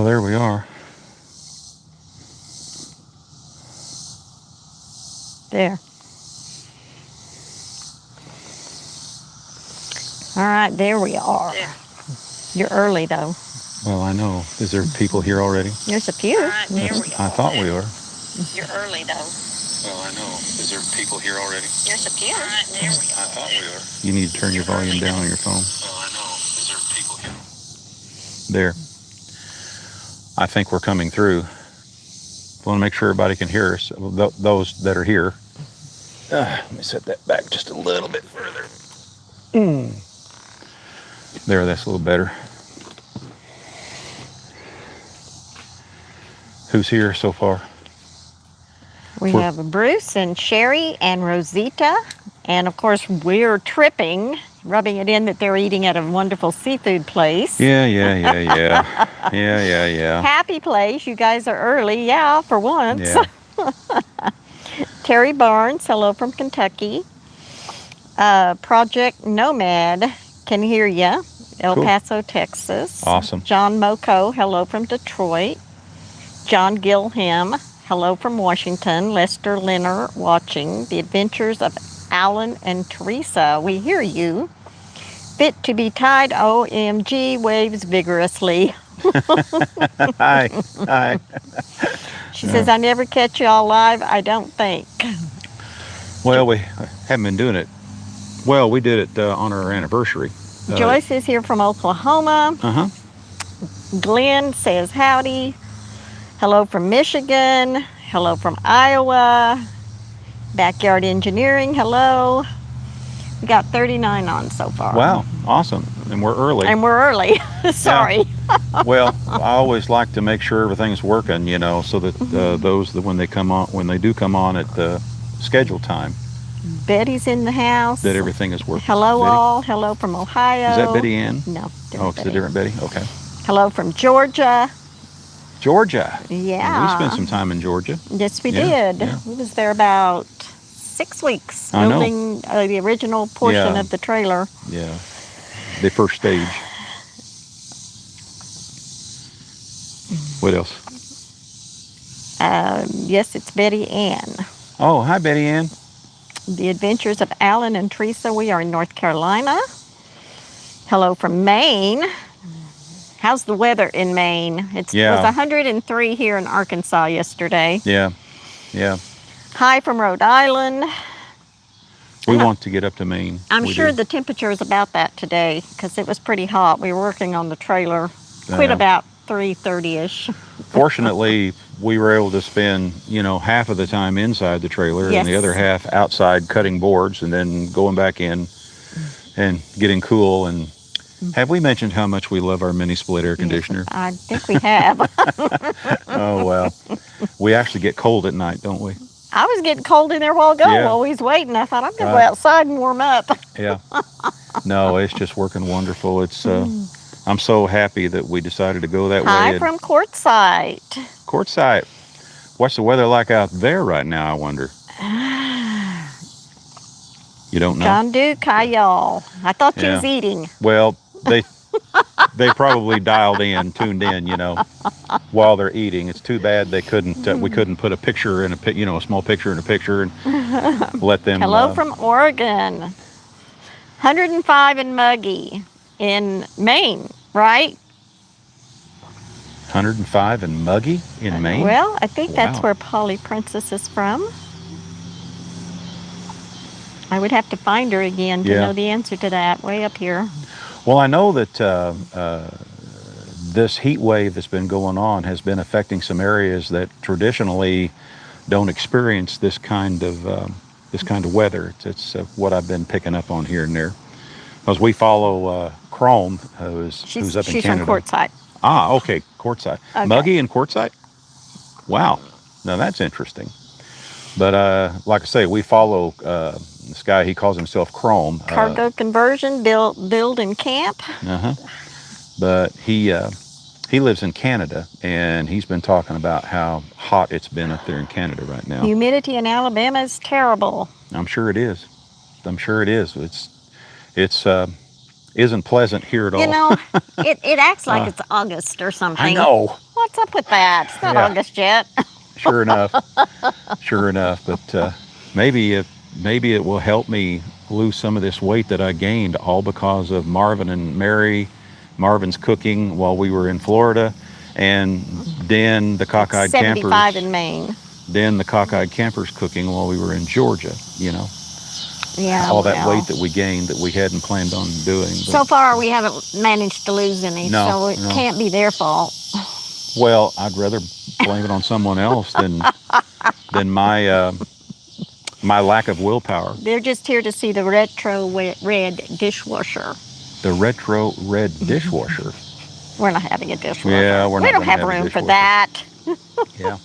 Well, there we are. There. All right, there we are. There. You're early, though. Well, I know. Is there people here already? There's a few. All right, there we I are. thought we were. You're early, though. Well, I know. Is there people here already? There's a few. All right, there we are. I thought we were. You need to turn your volume down on your phone. Well, I know. Is there people here? There. I think we're coming through. I want to make sure everybody can hear us. Those that are here. Let me set that back just a little bit further. There, that's a little better. Who's here so far? We have Bruce and Sherry and Rosita. And, of course, we're tripping, rubbing it in that they're eating at a wonderful seafood place. Yeah. Yeah. Happy place. You guys are early. Yeah, for once. Yeah. Terry Barnes, hello from Kentucky. Project Nomad, can hear you. El Cool. Paso, Texas. Awesome. John Moko, hello from Detroit. John Gilham, hello from Washington. Lester Linner, watching. The Adventures of Alan and Teresa, we hear you. Fit to be tied, OMG, waves vigorously. Hi. She says, I never catch y'all live, I don't think. Well, we haven't been doing it. Well, we did it on our anniversary. Joyce is here from Oklahoma. Uh-huh. Glenn says howdy. Hello from Michigan. Hello from Iowa. Backyard Engineering, hello. We got 39 on so far. Wow, awesome. And we're early. Sorry. Yeah. Well, I always like to make sure everything's working, so that those that when they do come on at the scheduled time, Betty's in the house. that everything is working. Hello Betty? all. Hello from Ohio. Is that Betty Ann? No. Oh, it's a different Betty? Okay. Hello from Georgia. Georgia. Yeah. We spent some time in Georgia. Yes, we Yeah, did. yeah. We was there about 6 weeks I know. building the original portion Yeah. of the trailer. Yeah. The first stage. What else? Yes, it's Betty Ann. Oh, hi, Betty Ann. The Adventures of Alan and Teresa. We are in North Carolina. Hello from Maine. How's the weather in Maine? It was 103 here in Arkansas yesterday. Yeah. Hi from Rhode Island. We want to get up to Maine. I'm We sure do. the temperature is about that today because it was pretty hot. We were working on the trailer. Quit about 3:30ish. Fortunately, we were able to spend, half of the time inside the trailer Yes. and the other half outside cutting boards and then going back in and getting cool. And have we mentioned how much we love our mini split air conditioner? I think we have. Oh, well. We actually get cold at night, don't we? I was getting cold in there a while ago while we was waiting. I thought, I'm going to go outside and warm up. Yeah. No, it's just working wonderful. It's I'm so happy that we decided to go that way. Hi from Quartzsite. Quartzsite. What's the weather like out there right now, I wonder? You don't know? John Duke, hi y'all. I thought you Yeah. was eating. Well, they probably tuned in, while they're eating. It's too bad they couldn't. We couldn't put a picture in a small picture in a picture, and let them. Hello from Oregon. 105 and muggy in Maine, right? 105 and muggy in Maine. Well, I think that's Wow. where Polly Princess is from. I would have to find her again to know the answer to that. Way up here. Well, I know that this heat wave that's been going on has been affecting some areas that traditionally don't experience this kind of weather. It's what I've been picking up on here and there. Because we follow Chrome, who's up in She's Canada. from Quartzsite. Ah, okay, Quartzsite. Okay. Muggy and Quartzsite? Wow. Now that's interesting. But like I say, we follow this guy. He calls himself Chrome. Cargo conversion, build and camp. But he lives in Canada, and he's been talking about how hot it's been up there in Canada right now. Humidity in Alabama is terrible. I'm sure it is. It's isn't pleasant here at all. You know, it acts like it's August or something. I know. What's up with that? It's not Yeah. August yet. Sure enough. Sure enough. But maybe it will help me lose some of this weight that I gained, all because of Marvin and Mary, Marvin's cooking while we were in Florida, and then the cockeyed 75 campers. in Maine. Then the cockeyed campers cooking while we were in Georgia. Yeah. All that well. weight that we gained that we hadn't planned on doing. But, So far, we haven't managed to lose any, No, so it no. can't be their fault. well, I'd rather blame it on someone else than my my lack of willpower. They're just here to see the retro red dishwasher. The retro red dishwasher. We're not having a dishwasher. Yeah, we're not We don't gonna have have a room for dishwasher. that. Yeah.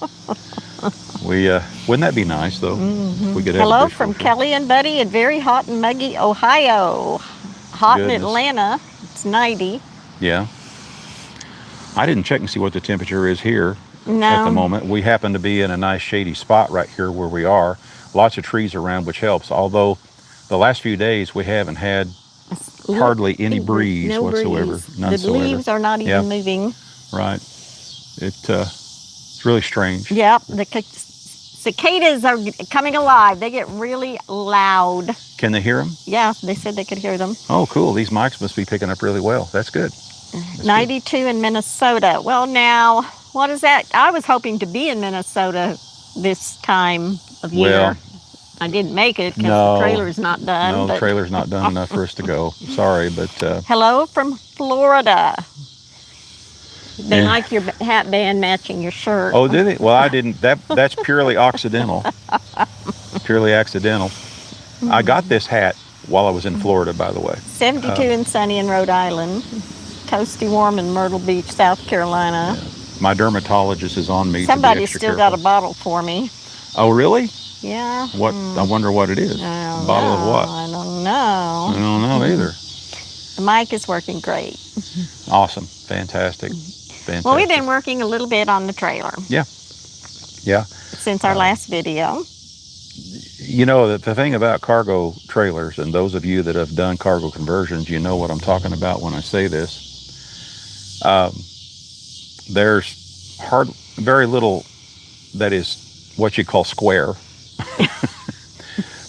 We wouldn't that be nice though? If we could have a Hello from dishwasher. Kelly and Buddy in very hot and muggy Ohio. Hot in Goodness. Atlanta. It's 90. Yeah. I didn't check and see what the temperature is here No. at the moment. We happen to be in a nice shady spot right here where we are. Lots of trees around, which helps. Although the last few days we haven't had hardly any breeze No whatsoever. breeze. None The whatsoever. leaves are not even Yeah. moving. Right. It's really strange. Yep. The cicadas are coming alive. They get really loud. Can they hear them? Yeah, they said they could hear them. Oh, cool. These mics must be picking up really well. That's good. That's good. 92 in Minnesota. Well, now, what is that? I was hoping to be in Minnesota this time of year. Well, I didn't make it because no. the trailer's not done. No, the but trailer's not done enough for us to go. Sorry, but hello from Florida. They Yeah. like your hat band matching your shirt. oh, did it? Well, I didn't. That's purely accidental. Purely accidental. I got this hat while I was in Florida, by the way. 72 and sunny in Rhode Island. Toasty warm in Myrtle Beach, South Carolina. My dermatologist is on me. to be Somebody's extra still careful. got a bottle for me. Oh, really? Yeah. What? I wonder what it is. I don't Bottle of know. what? I don't know. I don't know either. The mic is working great. Awesome. Fantastic. Fantastic. Well, we've been working a little bit on the trailer Yeah. since our last video. You know, the thing about cargo trailers, and those of you that have done cargo conversions, you know what I'm talking about when I say this. There's very little that is what you call square.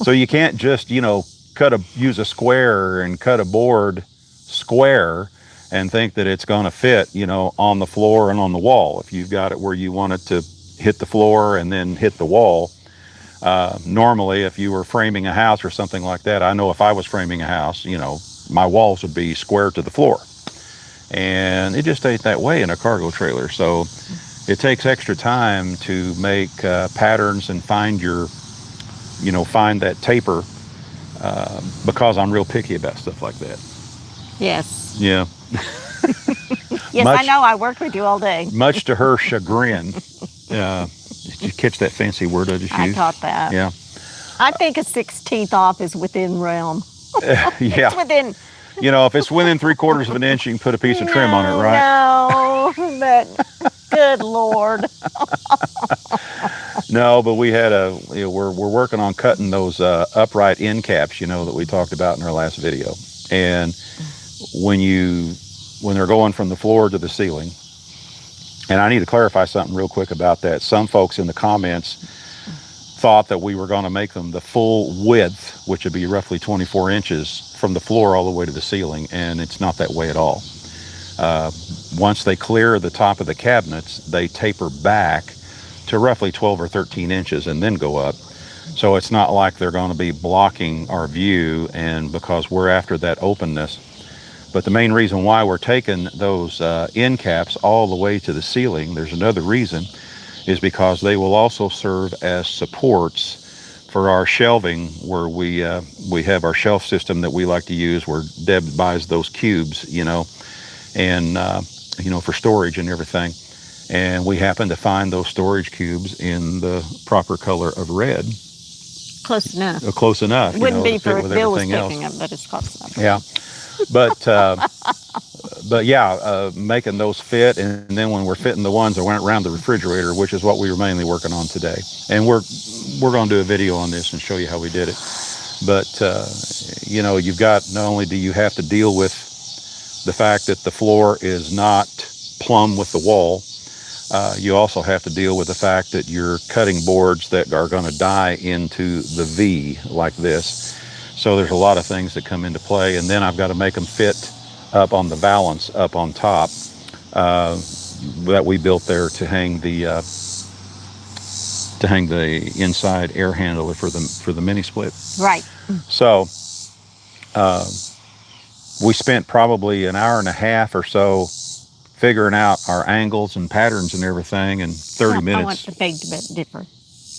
So you can't just, use a square and cut a board square and think that it's going to fit, on the floor and on the wall. If you've got it where you want it to hit the floor and then hit the wall, normally if you were framing a house or something like that, I know if I was framing a house, my walls would be square to the floor. And it just ain't that way in a cargo trailer. So it takes extra time to make patterns and find that taper, because I'm real picky about stuff like that. Yes. Yeah. Yes, Much- I know. I worked with you all day. Much to her chagrin. Did you catch that fancy word I just I used? caught that. Yeah. I think a 16th off is within realm. Yeah. It's within. If it's within 3/4 of an inch, you can put a piece of trim on it, right? No, but good Lord. No, but we had we're working on cutting those upright end caps, that we talked about in our last video. And when they're going from the floor to the ceiling, and I need to clarify something real quick about that. Some folks in the comments thought that we were going to make them the full width, which would be roughly 24 inches from the floor all the way to the ceiling, and it's not that way at all. Once they clear the top of the cabinets, they taper back to roughly 12 or 13 inches and then go up. So it's not like they're going to be blocking our view, and because we're after that openness. But the main reason why we're taking those end caps all the way to the ceiling, there's another reason, is because they will also serve as supports for our shelving, where we have our shelf system that we like to use, where Deb buys those cubes, and for storage and everything. And we happen to find those storage cubes in the proper color of red. Close enough. Close enough. Wouldn't be to fit for if with Bill was everything picking else. up, but it's close enough. Yeah, but making those fit, and then when we're fitting the ones that went around the refrigerator, which is what we were mainly working on today, and we're going to do a video on this and show you how we did it. But you've got, not only do you have to deal with the fact that the floor is not plumb with the wall. You also have to deal with the fact that you're cutting boards that are going to die into the V like this. So there's a lot of things that come into play, and then I've got to make them fit up on the valance up on top that we built there to hang the inside air handler for the mini split. Right. So we spent probably an hour and a half or so figuring out our angles and patterns and everything in 30 minutes. I want to beg to differ.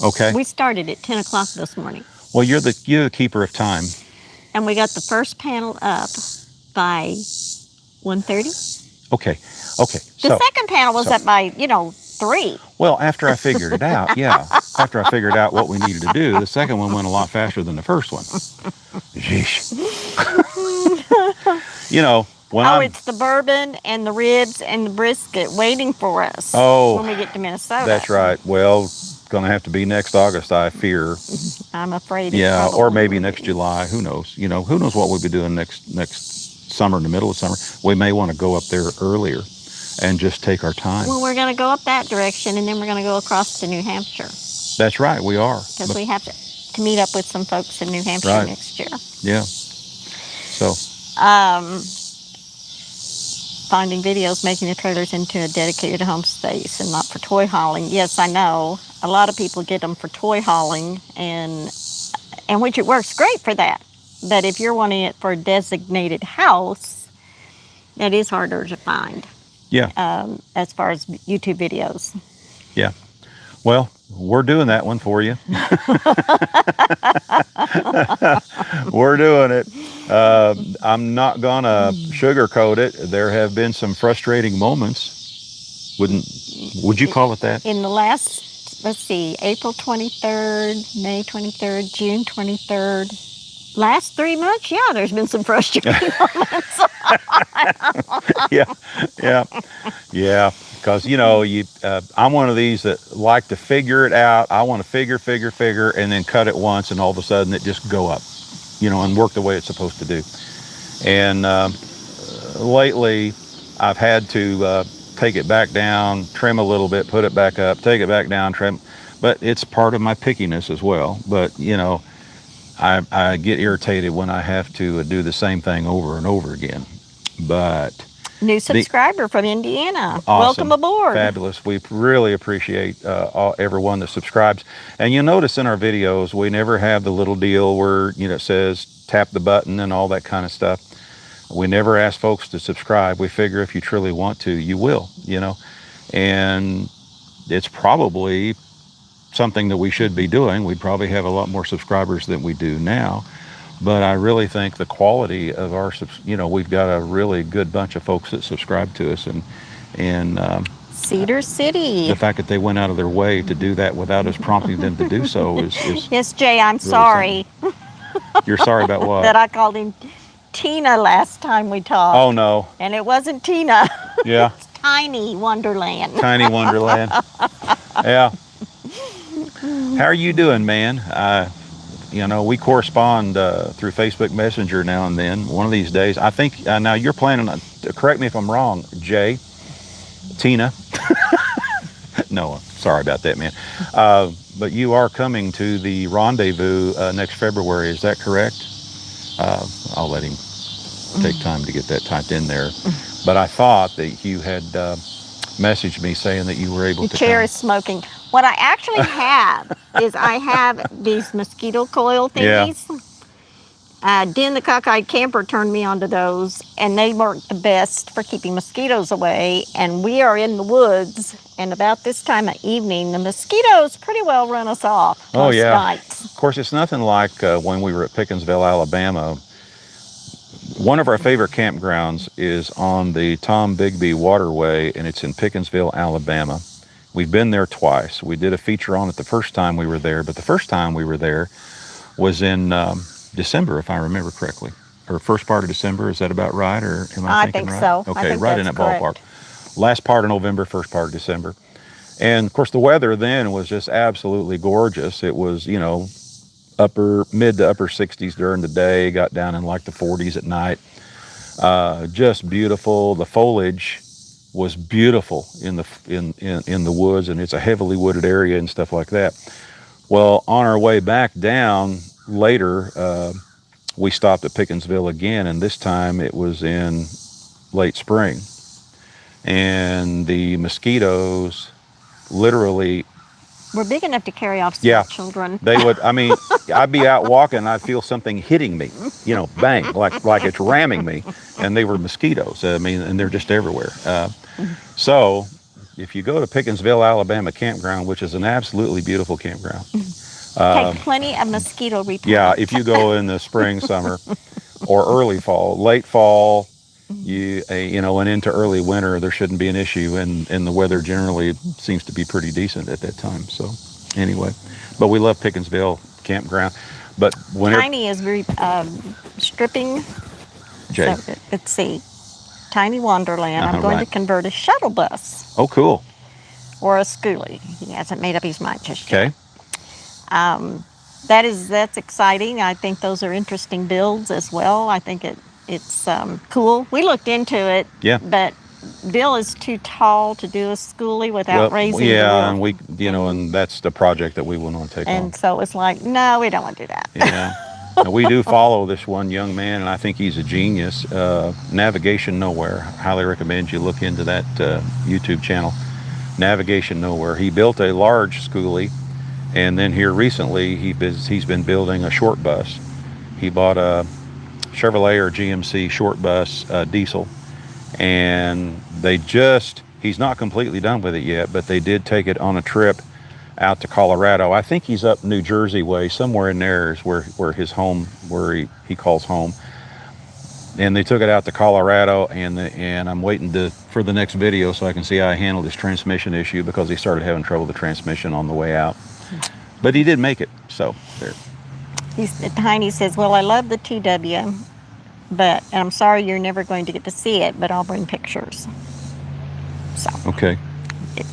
Okay. We started at 10 o'clock this morning. Well, you're the keeper of time. And we got the first panel up by 1:30. Okay. The second panel was up by, 3. Well, after I figured it out, after I figured out what we needed to do, the second one went a lot faster than the first one. Sheesh. It's the bourbon and the ribs and the brisket waiting for us when we get to Minnesota. That's right. Well, going to have to be next August, I fear. I'm afraid. Yeah, or maybe next July. Who knows? Who knows what we'll be doing next summer, in the middle of summer. We may want to go up there earlier and just take our time. Well, we're going to go up that direction, and then we're going to go across to New Hampshire. That's right, we are. Because we have to meet up with some folks in New Hampshire next year. Yeah. So. Finding videos making the trailers into a dedicated home space and not for toy hauling. Yes, I know. A lot of people get them for toy hauling, and which it works great for that. But if you're wanting it for a designated house, that is harder to find. Yeah. As far as YouTube videos. Yeah. Well, we're doing that one for you. We're doing it. I'm not going to sugarcoat it. There have been some frustrating moments. Would you call it that? In the last, let's see, April 23rd, May 23rd, June 23rd, last 3 months, there's been some frustrating moments. Yeah. Because, I'm one of these that like to figure it out. I want to figure, and then cut it once, and all of a sudden it just go up, and work the way it's supposed to do. And lately, I've had to take it back down, trim a little bit, put it back up, take it back down, trim. But it's part of my pickiness as well. But, I get irritated when I have to do the same thing over and over again. But... New subscriber from Indiana. Awesome. Welcome aboard. Fabulous. We really appreciate everyone that subscribes. And you'll notice in our videos, we never have the little deal where, it says tap the button and all that kind of stuff. We never ask folks to subscribe. We figure if you truly want to, you will, And it's probably something that we should be doing. We'd probably have a lot more subscribers than we do now. But I really think the quality of our, we've got a really good bunch of folks that subscribe to us, and Cedar City. The fact that they went out of their way to do that without us prompting them to do so is Yes, Jay, I'm really sorry. You're sorry about what? That I called him Tina last time we talked. Oh no. And it wasn't Tina. Yeah. It's Tiny Wonderland. Tiny Wonderland. Yeah. How are you doing, man? We correspond through Facebook Messenger now and then. One of these days, I think, now you're planning on, correct me if I'm wrong, Jay, Tina. No, sorry about that, man. But you are coming to the rendezvous next February, is that correct? I'll let him take time to get that typed in there. But I thought that you had messaged me saying that you were able to The chair come. is smoking. What I actually have is I have these mosquito coil thingies. Den the Cockeyed Camper turned me onto those, and they work the best for keeping mosquitoes away. And we are in the woods, and about this time of evening, the mosquitoes pretty well run us off most nights. Of course, it's nothing like when we were at Pickensville, Alabama. One of our favorite campgrounds is on the Tom Bigby Waterway, and it's in Pickensville, Alabama. We've been there twice. We did a feature on it the first time we were there, but the first time we were there was in December, if I remember correctly. Or first part of December, is that about right? Or am I thinking right? So. Okay, I think right in that that's ballpark. correct. Last part of November, first part of December. And of course the weather then was just absolutely gorgeous. It was, mid to upper 60s during the day, got down in like the 40s at night. Just beautiful. The foliage was beautiful in the woods, and it's a heavily wooded area and stuff like that. Well, on our way back down later, we stopped at Pickensville again, and this time it was in late spring, and the mosquitoes literally, We're big enough to carry off small yeah, children. they would. I mean, I'd be out walking, I'd feel something hitting me, bang, like it's ramming me, and they were mosquitoes. I mean, and they're just everywhere. So, if you go to Pickensville, Alabama campground, which is an absolutely beautiful campground, Take plenty of mosquito repellent. yeah, if you go in the spring, summer, or early fall, late fall, and into early winter, there shouldn't be an issue, and the weather generally seems to be pretty decent at that time. So, anyway, but we love Pickensville campground. But whenever Tiny is stripping. Jay, So, let's see. Tiny Wonderland. I'm going right. to convert a shuttle bus oh, cool, or a schoolie. He hasn't made up his mind just yet. okay, That's exciting. I think those are interesting builds as well. I think it's cool. We looked into it, yeah. but Bill is too tall to do a schoolie without raising the yeah, roof. and and that's the project that we went on to take on. And so it's like, no, we don't want to do that. Yeah. Now, we do follow this one young man, and I think he's a genius. Navigation Nowhere. Highly recommend you look into that YouTube channel. Navigation Nowhere. He built a large schoolie, and then here recently he's been building a short bus. He bought a Chevrolet or GMC short bus diesel, and he's not completely done with it yet, but they did take it on a trip out to Colorado. I think he's up New Jersey way, somewhere in there is where his home, where he calls home. And they took it out to Colorado, and I'm waiting for the next video so I can see how he handled his transmission issue, because he started having trouble with the transmission on the way out. But he did make it, so there. Tiny says, well, I love the TW, but I'm sorry you're never going to get to see it, but I'll bring pictures. So Okay.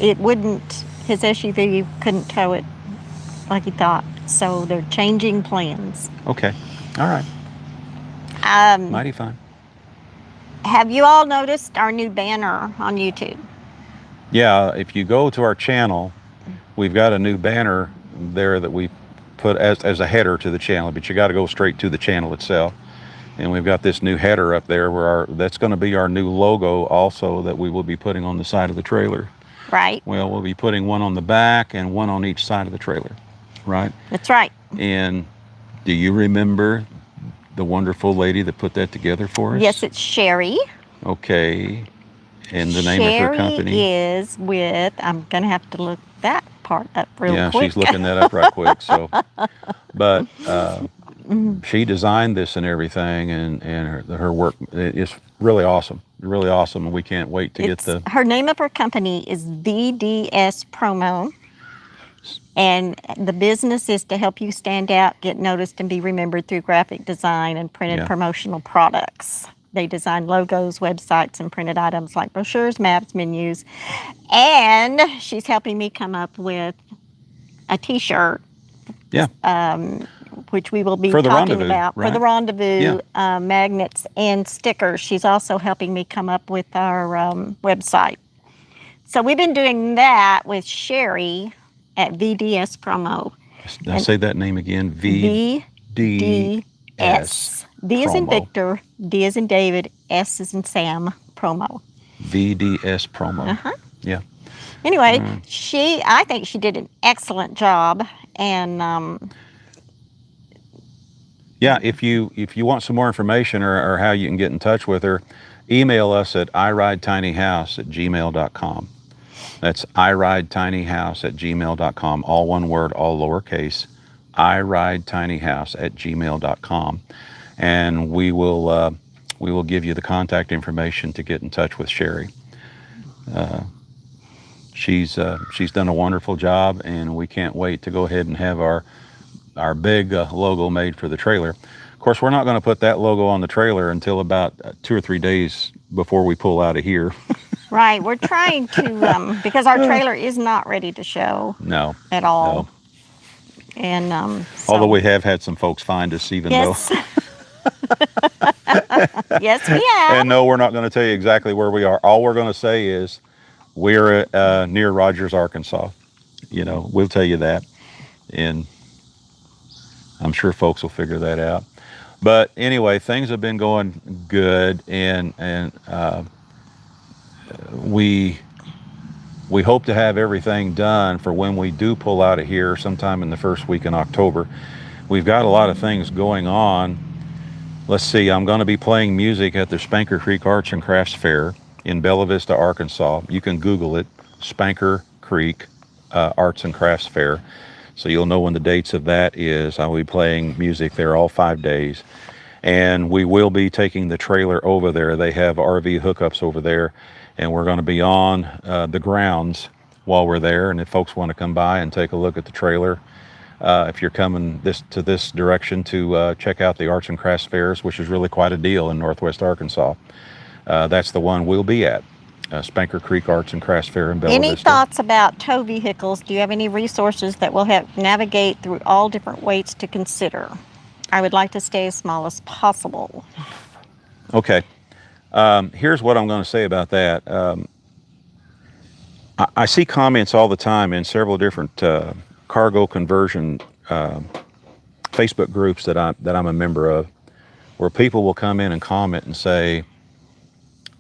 it wouldn't, his SUV couldn't tow it like he thought. So they're changing plans. Okay. All right. Mighty fine. Have you all noticed our new banner on YouTube? Yeah, if you go to our channel, we've got a new banner there that we put as a header to the channel, but you got to go straight to the channel itself. And we've got this new header up there that's going to be our new logo also, that we will be putting on the side of the trailer. Right. Well, we'll be putting one on the back and one on each side of the trailer, right? That's right. And do you remember the wonderful lady that put that together for us? Yes, it's Sherry. Okay. And the name of her company? Sherry is with, I'm going to have to look that part up real quick. Yeah, she's looking that up right quick. So, but she designed this and everything, and her work is really awesome, and we can't wait to get the. Her name of her company is VDS Promo, and the business is to help you stand out, get noticed, and be remembered through graphic design and printed promotional products. They design logos, websites, and printed items like brochures, maps, menus. And she's helping me come up with a T-shirt. Yeah. Which we will be for the talking rendezvous, about. right? For the rendezvous, magnets and stickers. She's also helping me come up with our website. So we've been doing that with Sherry at VDS Promo. Now say that name again. VDS. V is in Promo. Victor, D is in David, S is in Sam, Promo. VDS Promo. Uh-huh. Yeah. Anyway, I think she did an excellent job, and yeah, if you want some more information or how you can get in touch with her, email us at iridetinyhouse@gmail.com. That's iridetinyhouse@gmail.com. All one word, all lowercase. iridetinyhouse@gmail.com. And we will give you the contact information to get in touch with Sherry. She's done a wonderful job, and we can't wait to go ahead and have our big logo made for the trailer. Of course, we're not going to put that logo on the trailer until about 2 or 3 days before we pull out of here. right, we're trying to because our trailer is not ready to show. No. At all. No. And although we have had some folks find us, even yes. though Yes, we have. And no, we're not going to tell you exactly where we are. All we're going to say is we're near Rogers, Arkansas. You know, we'll tell you that. And I'm sure folks will figure that out. But anyway, things have been going good, and we we hope to have everything done for when we do pull out of here sometime in the first week in October. We've got a lot of things going on. Let's see, I'm going to be playing music at the Spanker Creek Arts and Crafts Fair in Bella Vista, Arkansas. You can Google it, Spanker Creek Arts and Crafts Fair. So you'll know when the dates of that is. I'll be playing music there all 5 days. And we will be taking the trailer over there. They have RV hookups over there. And we're going to be on the grounds while we're there. And if folks want to come by and take a look at the trailer, if you're coming to this direction to check out the Arts and Crafts Fairs, which is really quite a deal in Northwest Arkansas, that's the one we'll be at. Spanker Creek Arts and Crafts Fair in Bella Any Vista. thoughts about tow vehicles? Do you have any resources that will help navigate through all different weights to consider? I would like to stay as small as possible. Okay. Here's what I'm going to say about that. I see comments all the time in several different cargo conversion Facebook groups that I'm a member of, where people will come in and comment and say,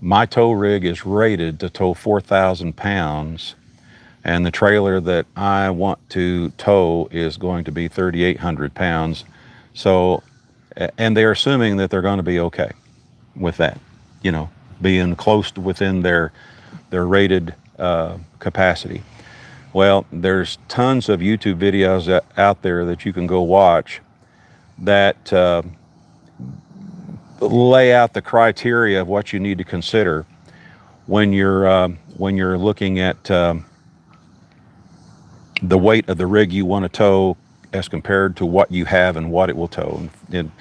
my tow rig is rated to tow 4,000 pounds, and the trailer that I want to tow is going to be 3,800 pounds. So, and they're assuming that they're going to be okay with that, you know, being close to within their rated capacity. Well, there's tons of YouTube videos out there that you can go watch that lay out the criteria of what you need to consider when you're looking at the weight of the rig you want to tow as compared to what you have and what it will tow. And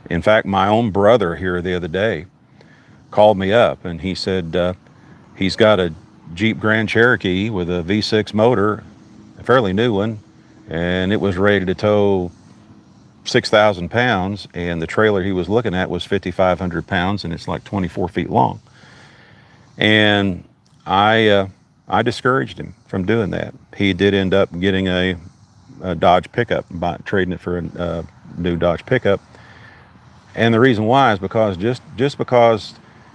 in fact, my own brother here the other day called me up and he said he's got a Jeep Grand Cherokee with a V6 motor, a fairly new one, and it was rated to tow 6,000 pounds, and the trailer he was looking at was 5,500 pounds, and it's like 24 feet long. And I discouraged him from doing that. He did end up getting a Dodge pickup, trading it for a new Dodge pickup. And the reason why is because just because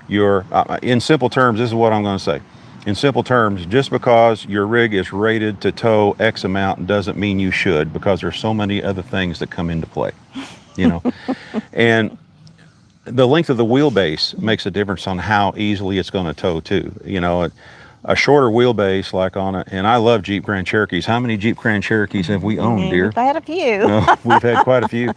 you're, in simple terms, this is what I'm going to say. In simple terms, just because your rig is rated to tow X amount doesn't mean you should, because there's so many other things that come into play, you know. And the length of the wheelbase makes a difference on how easily it's going to tow too. You know, a shorter wheelbase, like and I love Jeep Grand Cherokees. How many Jeep Grand Cherokees have we owned, dear? We've had a few. We've had quite a few,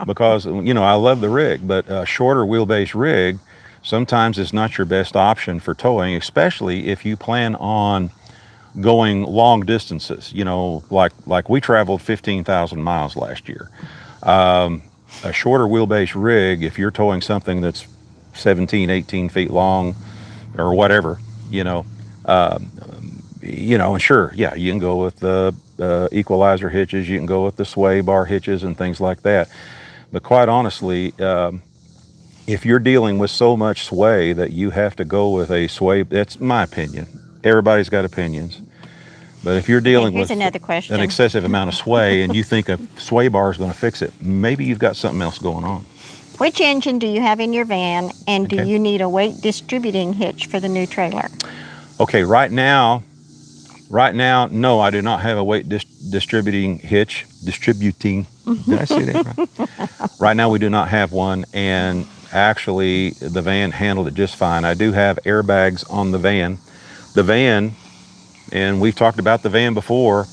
because, you know, I love the rig, but a shorter wheelbase rig sometimes it's not your best option for towing, especially if you plan on going long distances. You know, like we traveled 15,000 miles last year. A shorter wheelbase rig, if you're towing something that's 17, 18 feet long or whatever, and sure, yeah, you can go with the equalizer hitches, you can go with the sway bar hitches and things like that. But quite honestly, if you're dealing with so much sway that you have to go with a sway, that's my opinion. Everybody's got opinions. But if you're dealing with another question. an excessive amount of sway and you think a sway bar is going to fix it, maybe you've got something else going on. Which engine do you have in your van, and do Okay. you need a weight distributing hitch for the new trailer? Okay, right now, no, I do not have a weight distributing hitch. Distributing. Did I say that right? Right now, we do not have one, and actually, the van handled it just fine. I do have airbags on the van. The van, and we've talked about the van before,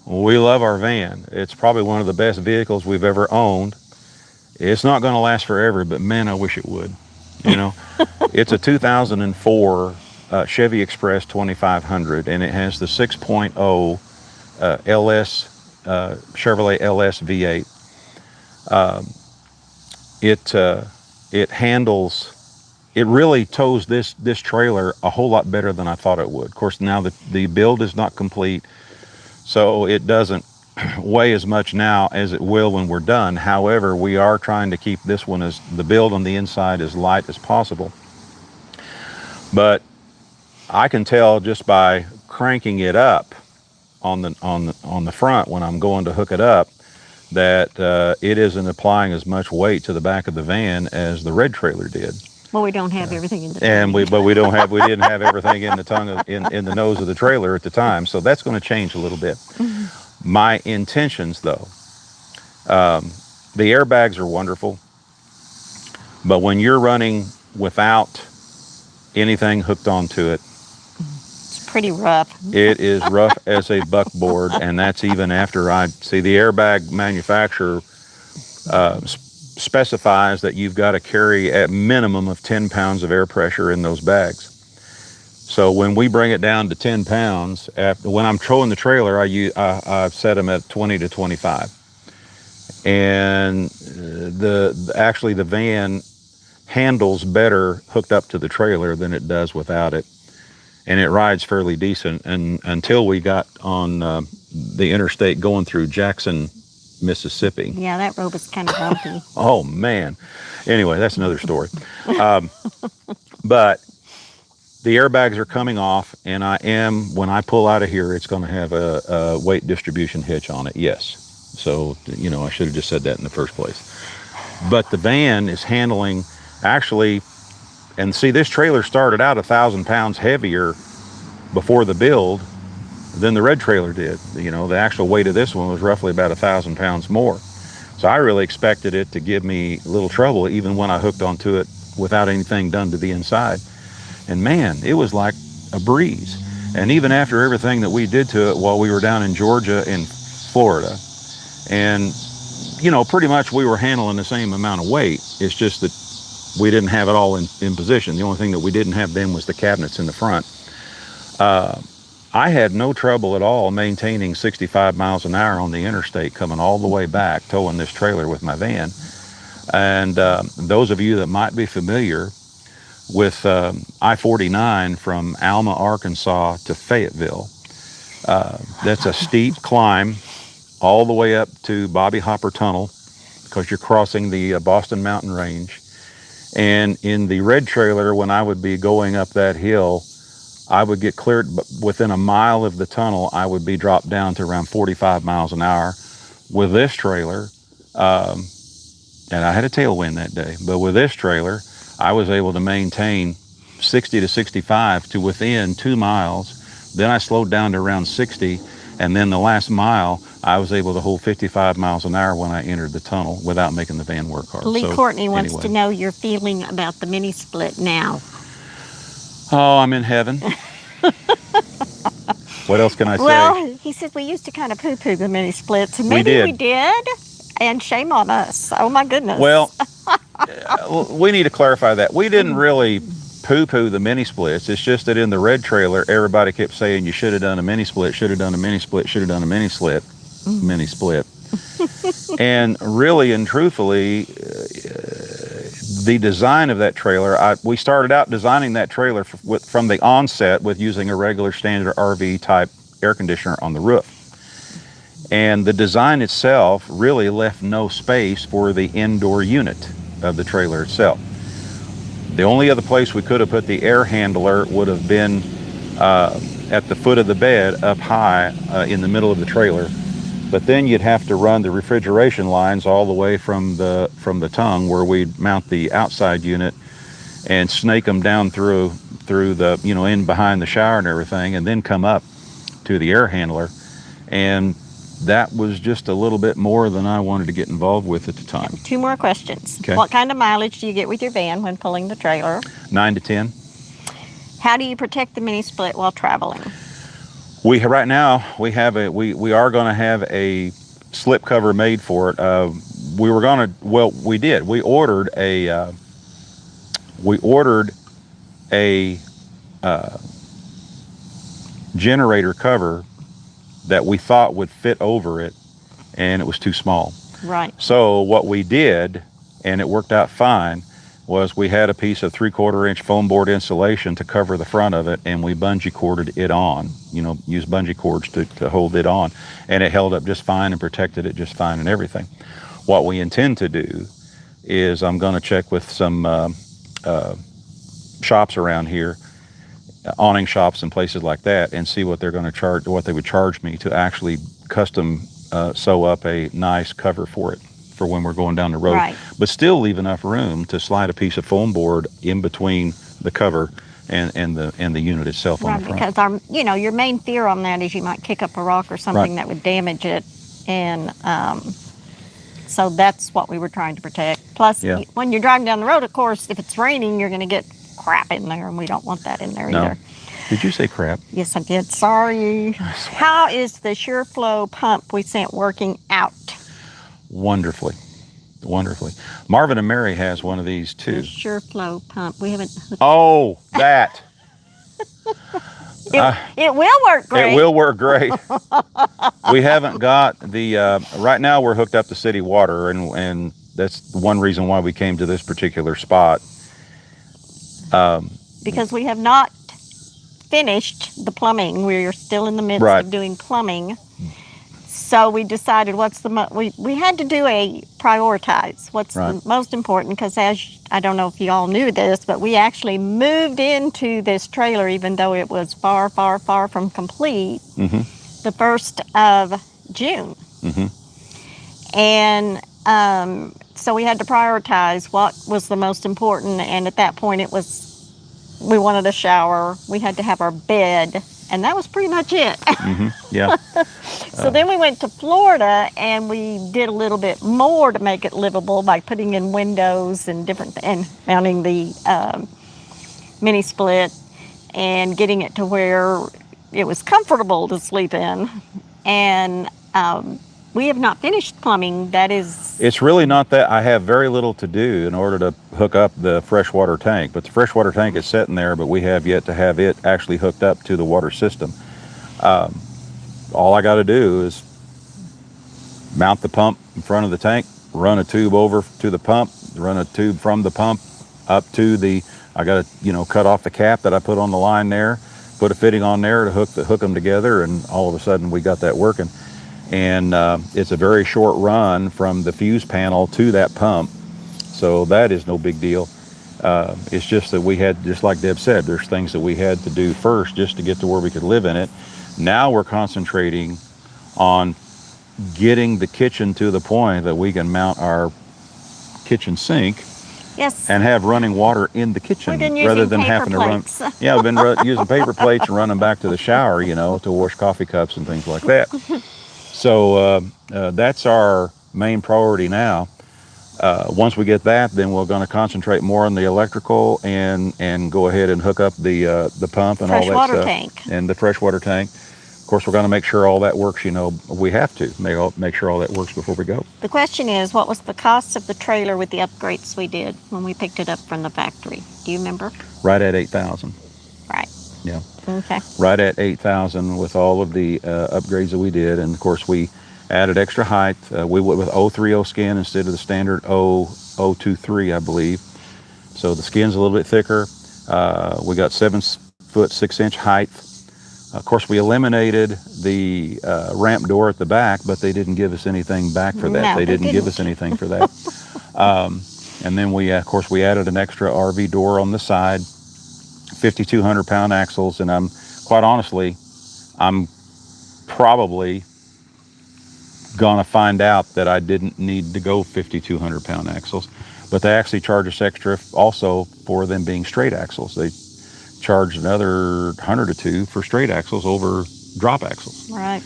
we love our van. It's probably one of the best vehicles we've ever owned. It's not going to last forever, but man, I wish it would. You know, it's a 2004 Chevy Express 2500, and it has the 6.0 LS Chevrolet LS V8. It handles, it really tows this trailer a whole lot better than I thought it would. Of course, now the build is not complete, so it doesn't weigh as much now as it will when we're done. However, we are trying to keep this one, as the build on the inside, as light as possible. But I can tell just by cranking it up on the front when I'm going to hook it up that it isn't applying as much weight to the back of the van as the red trailer did. Well, we don't have everything in the And trailer. we didn't have everything in the in the nose of the trailer at the time. So that's going to change a little bit. My intentions, though, the airbags are wonderful, but when you're running without anything hooked onto it, It's pretty rough. it is rough as a buckboard, and that's even after I see the airbag manufacturer specifies that you've got to carry at minimum of 10 pounds of air pressure in those bags. So when we bring it down to 10 pounds, when I'm towing the trailer, I've set them at 20 to 25. And actually the van handles better hooked up to the trailer than it does without it. And it rides fairly decent. And until we got on the interstate going through Jackson, Mississippi. Yeah, that road was kind of bumpy. Oh, man. Anyway, that's another story. But the airbags are coming off, and when I pull out of here, it's going to have a weight distribution hitch on it, yes. So, I should have just said that in the first place. But the van is handling, actually, and see, this trailer started out 1,000 pounds heavier before the build than the red trailer did. The actual weight of this one was roughly about 1,000 pounds more. So I really expected it to give me a little trouble even when I hooked onto it without anything done to the inside. And man, it was like a breeze. And even after everything that we did to it while we were down in Georgia and Florida, and pretty much we were handling the same amount of weight. It's just that we didn't have it all in position. The only thing that we didn't have then was the cabinets in the front. I had no trouble at all maintaining 65 miles an hour on the interstate coming all the way back, towing this trailer with my van. And those of you that might be familiar with I-49 from Alma, Arkansas to Fayetteville, that's a steep climb all the way up to Bobby Hopper Tunnel because you're crossing the Boston Mountain Range. And in the red trailer, when I would be going up that hill, I would get cleared, but within a mile of the tunnel, I would be dropped down to around 45 miles an hour. With this trailer, and I had a tailwind that day, but with this trailer, I was able to maintain 60 to 65 to within 2 miles. Then I slowed down to around 60, and then the last mile, I was able to hold 55 miles an hour when I entered the tunnel without making the van work hard. Lee Courtney wants to know your feeling about the mini split now. Oh, I'm in heaven. What else can I say? Well, he said we used to kind of poo-poo the mini splits, and maybe we did, and shame on us. Oh my goodness. Well, we need to clarify that. We didn't really poo-poo the mini splits. It's just that in the red trailer, everybody kept saying you should have done a mini split, should have done a mini split, should have done a mini split. Mini split. And really and truthfully, the design of that trailer, we started out designing that trailer from the onset with using a regular standard RV type air conditioner on the roof. And the design itself really left no space for the indoor unit of the trailer itself. The only other place we could have put the air handler would have been at the foot of the bed up high in the middle of the trailer. But then you'd have to run the refrigeration lines all the way from the tongue where we'd mount the outside unit and snake them down through the, in behind the shower and everything, and then come up to the air handler. And that was just a little bit more than I wanted to get involved with at the time. 2 more questions. Okay. What kind of mileage do you get with your van when pulling the trailer? 9 to 10. How do you protect the mini split while traveling? Right now we are going to have a slip cover made for it. We did. We ordered a generator cover that we thought would fit over it, and it was too small. Right. So what we did, and it worked out fine, was we had a piece of 3/4 inch foam board insulation to cover the front of it, and we bungee corded it on. Use bungee cords to hold it on, and it held up just fine and protected it just fine and everything. What we intend to do is I'm going to check with some shops around here, awning shops and places like that, and see what they're going to charge, what they would charge me to actually custom sew up a nice cover for it for when we're going down the road, Right. but still leave enough room to slide a piece of foam board in between the cover and the unit itself on Right, the front. because your main fear on that is you might kick up a rock or something Right. that would damage it, and so that's what we were trying to protect. Plus, Yeah. when you're driving down the road, of course, if it's raining, you're going to get crap in there, and we don't want that in there No. either. Did you say crap? Yes, I did. Sorry. How is the SureFlow pump we sent working out? Wonderfully. Marvin and Mary has one of these The too. SureFlow pump. We haven't. Oh, that. It will work great. It will work great. We haven't got the, right now we're hooked up to city water, and that's one reason why we came to this particular spot. Because we have not finished the plumbing. We're still in the midst Right. of doing plumbing. So we decided we had to do a prioritize what's Right. the most important, because I don't know if you all knew this, but we actually moved into this trailer even though it was far, far, far from complete the 1st of June. And so we had to prioritize what was the most important, and at that point we wanted a shower, we had to have our bed, and that was pretty much it. Yeah. So then we went to Florida, and we did a little bit more to make it livable by putting in windows and and mounting the mini split and getting it to where it was comfortable to sleep in. And we have not finished plumbing. That is, It's really not that. I have very little to do in order to hook up the freshwater tank, but the freshwater tank is sitting there, but we have yet to have it actually hooked up to the water system. All I got to do is mount the pump in front of the tank, run a tube over to the pump, run a tube from the pump up to I got to, cut off the cap that I put on the line there, put a fitting on there to hook them together, and all of a sudden we got that working. And it's a very short run from the fuse panel to that pump, so that is no big deal. It's just that we had, just like Deb said, there's things that we had to do first just to get to where we could live in it. Now we're concentrating on getting the kitchen to the point that we can mount our kitchen sink yes. and have running water in the kitchen We've been rather using than paper having to plates. run. Yeah, we've been using paper plates and running back to the shower, to wash coffee cups and things like that. So that's our main priority now. Once we get that, then we're going to concentrate more on the electrical and go ahead and hook up the pump and all that Freshwater stuff. tank. And the freshwater tank. Of course, we're going to make sure all that works. We have to make sure all that works before we go. The question is, what was the cost of the trailer with the upgrades we did when we picked it up from the factory? Do you remember? Right at $8,000. Right. Yeah. Okay. Right at $8,000 with all of the upgrades that we did, and of course we added extra height. We went with 030 skin instead of the standard 023, I believe. So the skin's a little bit thicker. We got 7-foot 6-inch height. Of course, we eliminated the ramp door at the back, but they didn't give us anything back for that. No, they they didn't give us anything for that. And then we added an extra RV door on the side, 5,200 pound axles, and I'm probably gonna find out that I didn't need to go 5,200 pound axles, but they actually charge us extra also for them being straight axles. They charge another 100 or two for straight axles over drop axles. Right.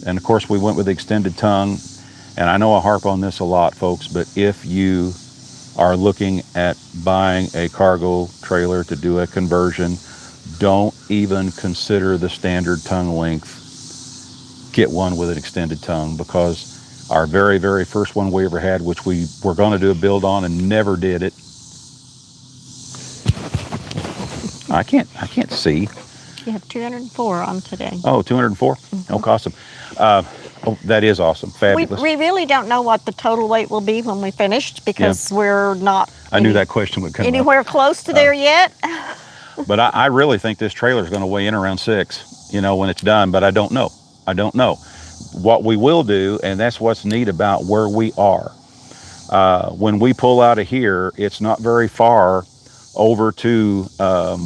And of course we went with the extended tongue, and I know I harp on this a lot, folks, but if you are looking at buying a cargo trailer to do a conversion, don't even consider the standard tongue length. Get one with an extended tongue, because our very, very first one we ever had, which we were going to do a build on and never did it. I can't see. You have 204 on today. Oh, 204? Mm-hmm. No, awesome. Oh, that is awesome. We, Fabulous. we really don't know what the total weight will be when we finished because we're not I knew that question would come up. anywhere close to there yet. But I really think this trailer is going to weigh in around 6, when it's done, but I don't know. I don't know. What we will do, and that's what's neat about where we are. When we pull out of here, it's not very far over to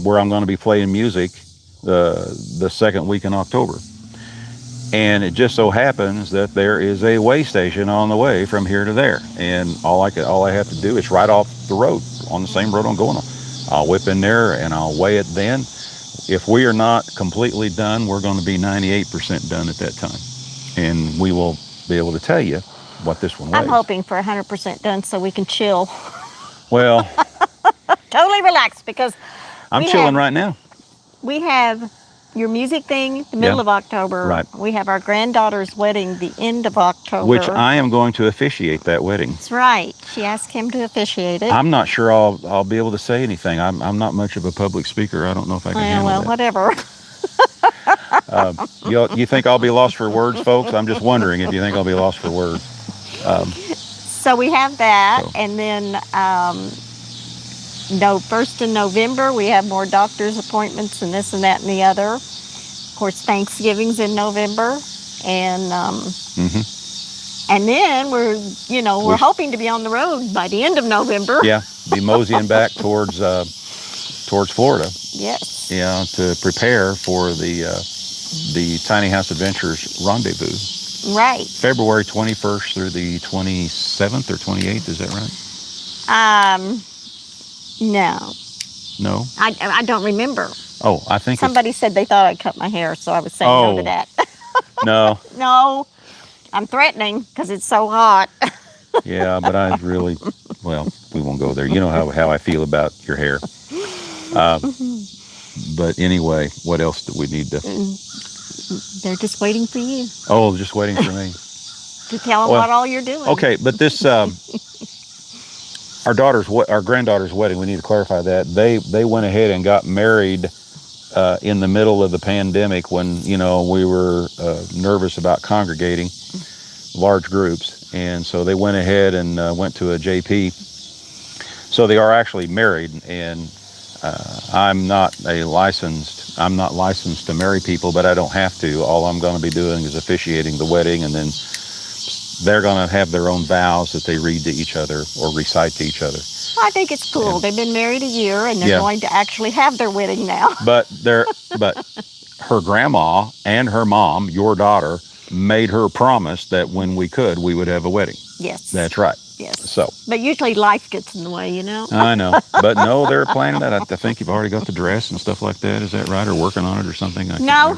where I'm going to be playing music the second week in October. And it just so happens that there is a weigh station on the way from here to there. And all I have to do is right off the road, on the same road I'm going on. I'll whip in there and I'll weigh it then. If we are not completely done, we're going to be 98% done at that time. And we will be able to tell you what this one weighs. I'm hoping for 100% done so we can chill. Well, Totally relaxed because I'm chilling right now. we have your music thing the middle of October. Right. We have our granddaughter's wedding the end of October. Which I am going to officiate that wedding. That's right. She asked him to officiate it. I'm not sure I'll be able to say anything. I'm not much of a public speaker. I don't know if I can handle that. Whatever. You think I'll be lost for words, folks? I'm just wondering if you think I'll be lost for words. So we have that, and then first in November we have more doctor's appointments and this and that and the other. Of course, Thanksgiving's in November, and and then we're hoping to be on the road by the end of November. Yeah, be moseying back towards Florida. Yes. Yeah, to prepare for the Tiny House Adventures rendezvous. Right. February 21st through the 27th or 28th, is that right? No. No? I don't remember. Oh, I think Somebody said they thought I'd cut my hair, so I was saying no to that. No. No. I'm threatening because it's so hot. Yeah, but I really, well, we won't go there. You know how I feel about your hair. But anyway, what else do we need to... They're just waiting for you Oh, just waiting for me. to tell them what all you're doing. Okay, but this, our granddaughter's wedding, we need to clarify that. They went ahead and got married in the middle of the pandemic when, we were nervous about congregating large groups. And so they went ahead and went to a JP. So they are actually married, and I'm not licensed to marry people, but I don't have to. All I'm going to be doing is officiating the wedding, and then they're going to have their own vows that they read to each other or recite to each other. I think it's cool. They've been married a year, and they're going to actually have their wedding now. But her grandma and her mom, your daughter, made her promise that when we could, we would have a wedding. Yes. That's right. Yes. So. But usually life gets in the way, I know. But no, they're planning that. I think you've already got the dress and stuff like that. Is that right? Or working on it or something? No.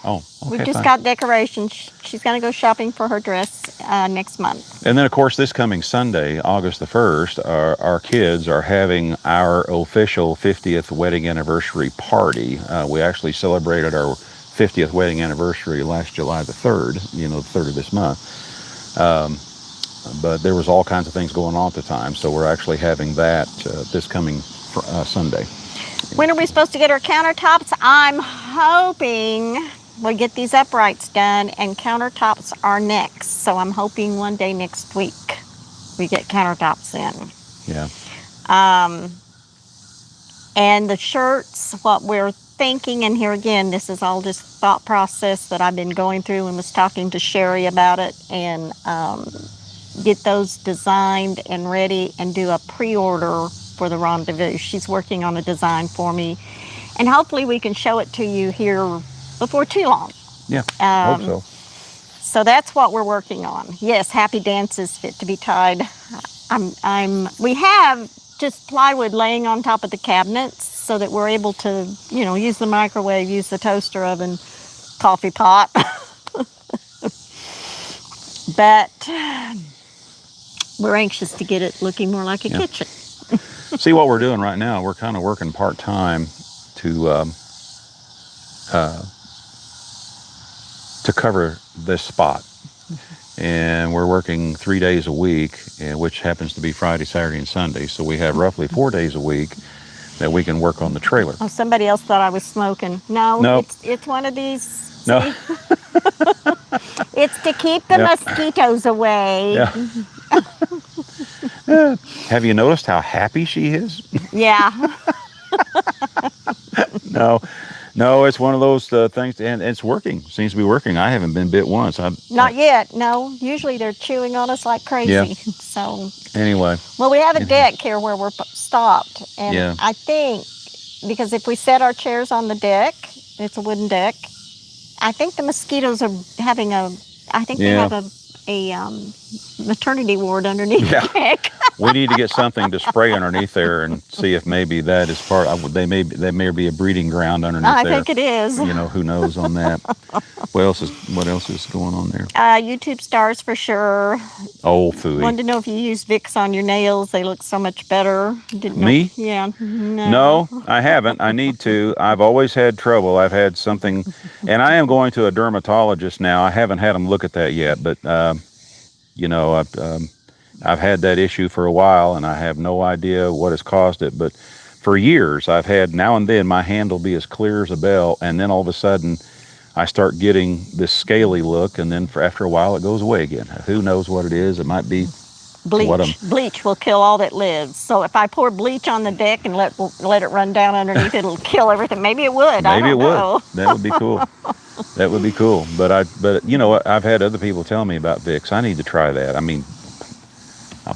Oh, okay. We just got decorations. She's going to go shopping for her dress next month. And then, of course, this coming Sunday, August the 1st, our kids are having our official 50th wedding anniversary party. We actually celebrated our 50th wedding anniversary last July the 3rd, the 3rd of this month. But there was all kinds of things going on at the time, so we're actually having that this coming Sunday. When are we supposed to get our countertops? I'm hoping we'll get these uprights done, and countertops are next. So I'm hoping one day next week we get countertops in. Yeah. And the shirts, what we're thinking, and here again, this is all just thought process that I've been going through and was talking to Sherry about it, and get those designed and ready and do a pre-order for the rendezvous. She's working on a design for me, and hopefully we can show it to you here before too long. Yeah, I hope so. So that's what we're working on. Yes, Happy Dances fit to be tied. We have just plywood laying on top of the cabinets so that we're able to, use the microwave, use the toaster oven, coffee pot. But we're anxious to get it looking more like a kitchen. See, what we're doing right now, we're kind of working part-time to cover this spot. And we're working 3 days a week, which happens to be Friday, Saturday, and Sunday. So we have roughly 4 days a week that we can work on the trailer. Oh, somebody else thought I was smoking. No, Nope. it's one of these. No. It's to keep the Yeah. mosquitoes away. Yeah. Have you noticed how happy she is? Yeah. No, no, it's one of those things, and it's working. Seems to be working. I haven't been bit once. Not yet. No. Usually they're chewing on us like Yeah. crazy. So, Anyway, well, we have a deck here where we're stopped, and yeah, I think because if we set our chairs on the deck, it's a wooden deck. I think the mosquitoes are having a. I think they yeah, have a maternity ward underneath yeah. the deck. We need to get something to spray underneath there and see if maybe that is part. They may be a breeding ground underneath I there. think it is. You know, who knows on that? What else is going on there? YouTube stars for sure. Oh, phooey. Wanted to know if you use Vicks on your nails. They look so much better. Didn't know. Me? Yeah. No, I haven't. I need to. I've always had trouble. I've had something, and I am going to a dermatologist now. I haven't had them look at that yet, but you know, I've had that issue for a while, and I have no idea what has caused it. But for years, I've had, now and then my hand will be as clear as a bell, and then all of a sudden, I start getting this scaly look, and then after a while, it goes away again. Who knows what it is? It might be Bleach. Bleach will kill all that lives. So if I pour bleach on the deck and let it run down underneath, it'll kill everything. Maybe it would. I don't know. That would be cool. That would be cool. But you know what? I've had other people tell me about Vicks. I need to try that. I mean,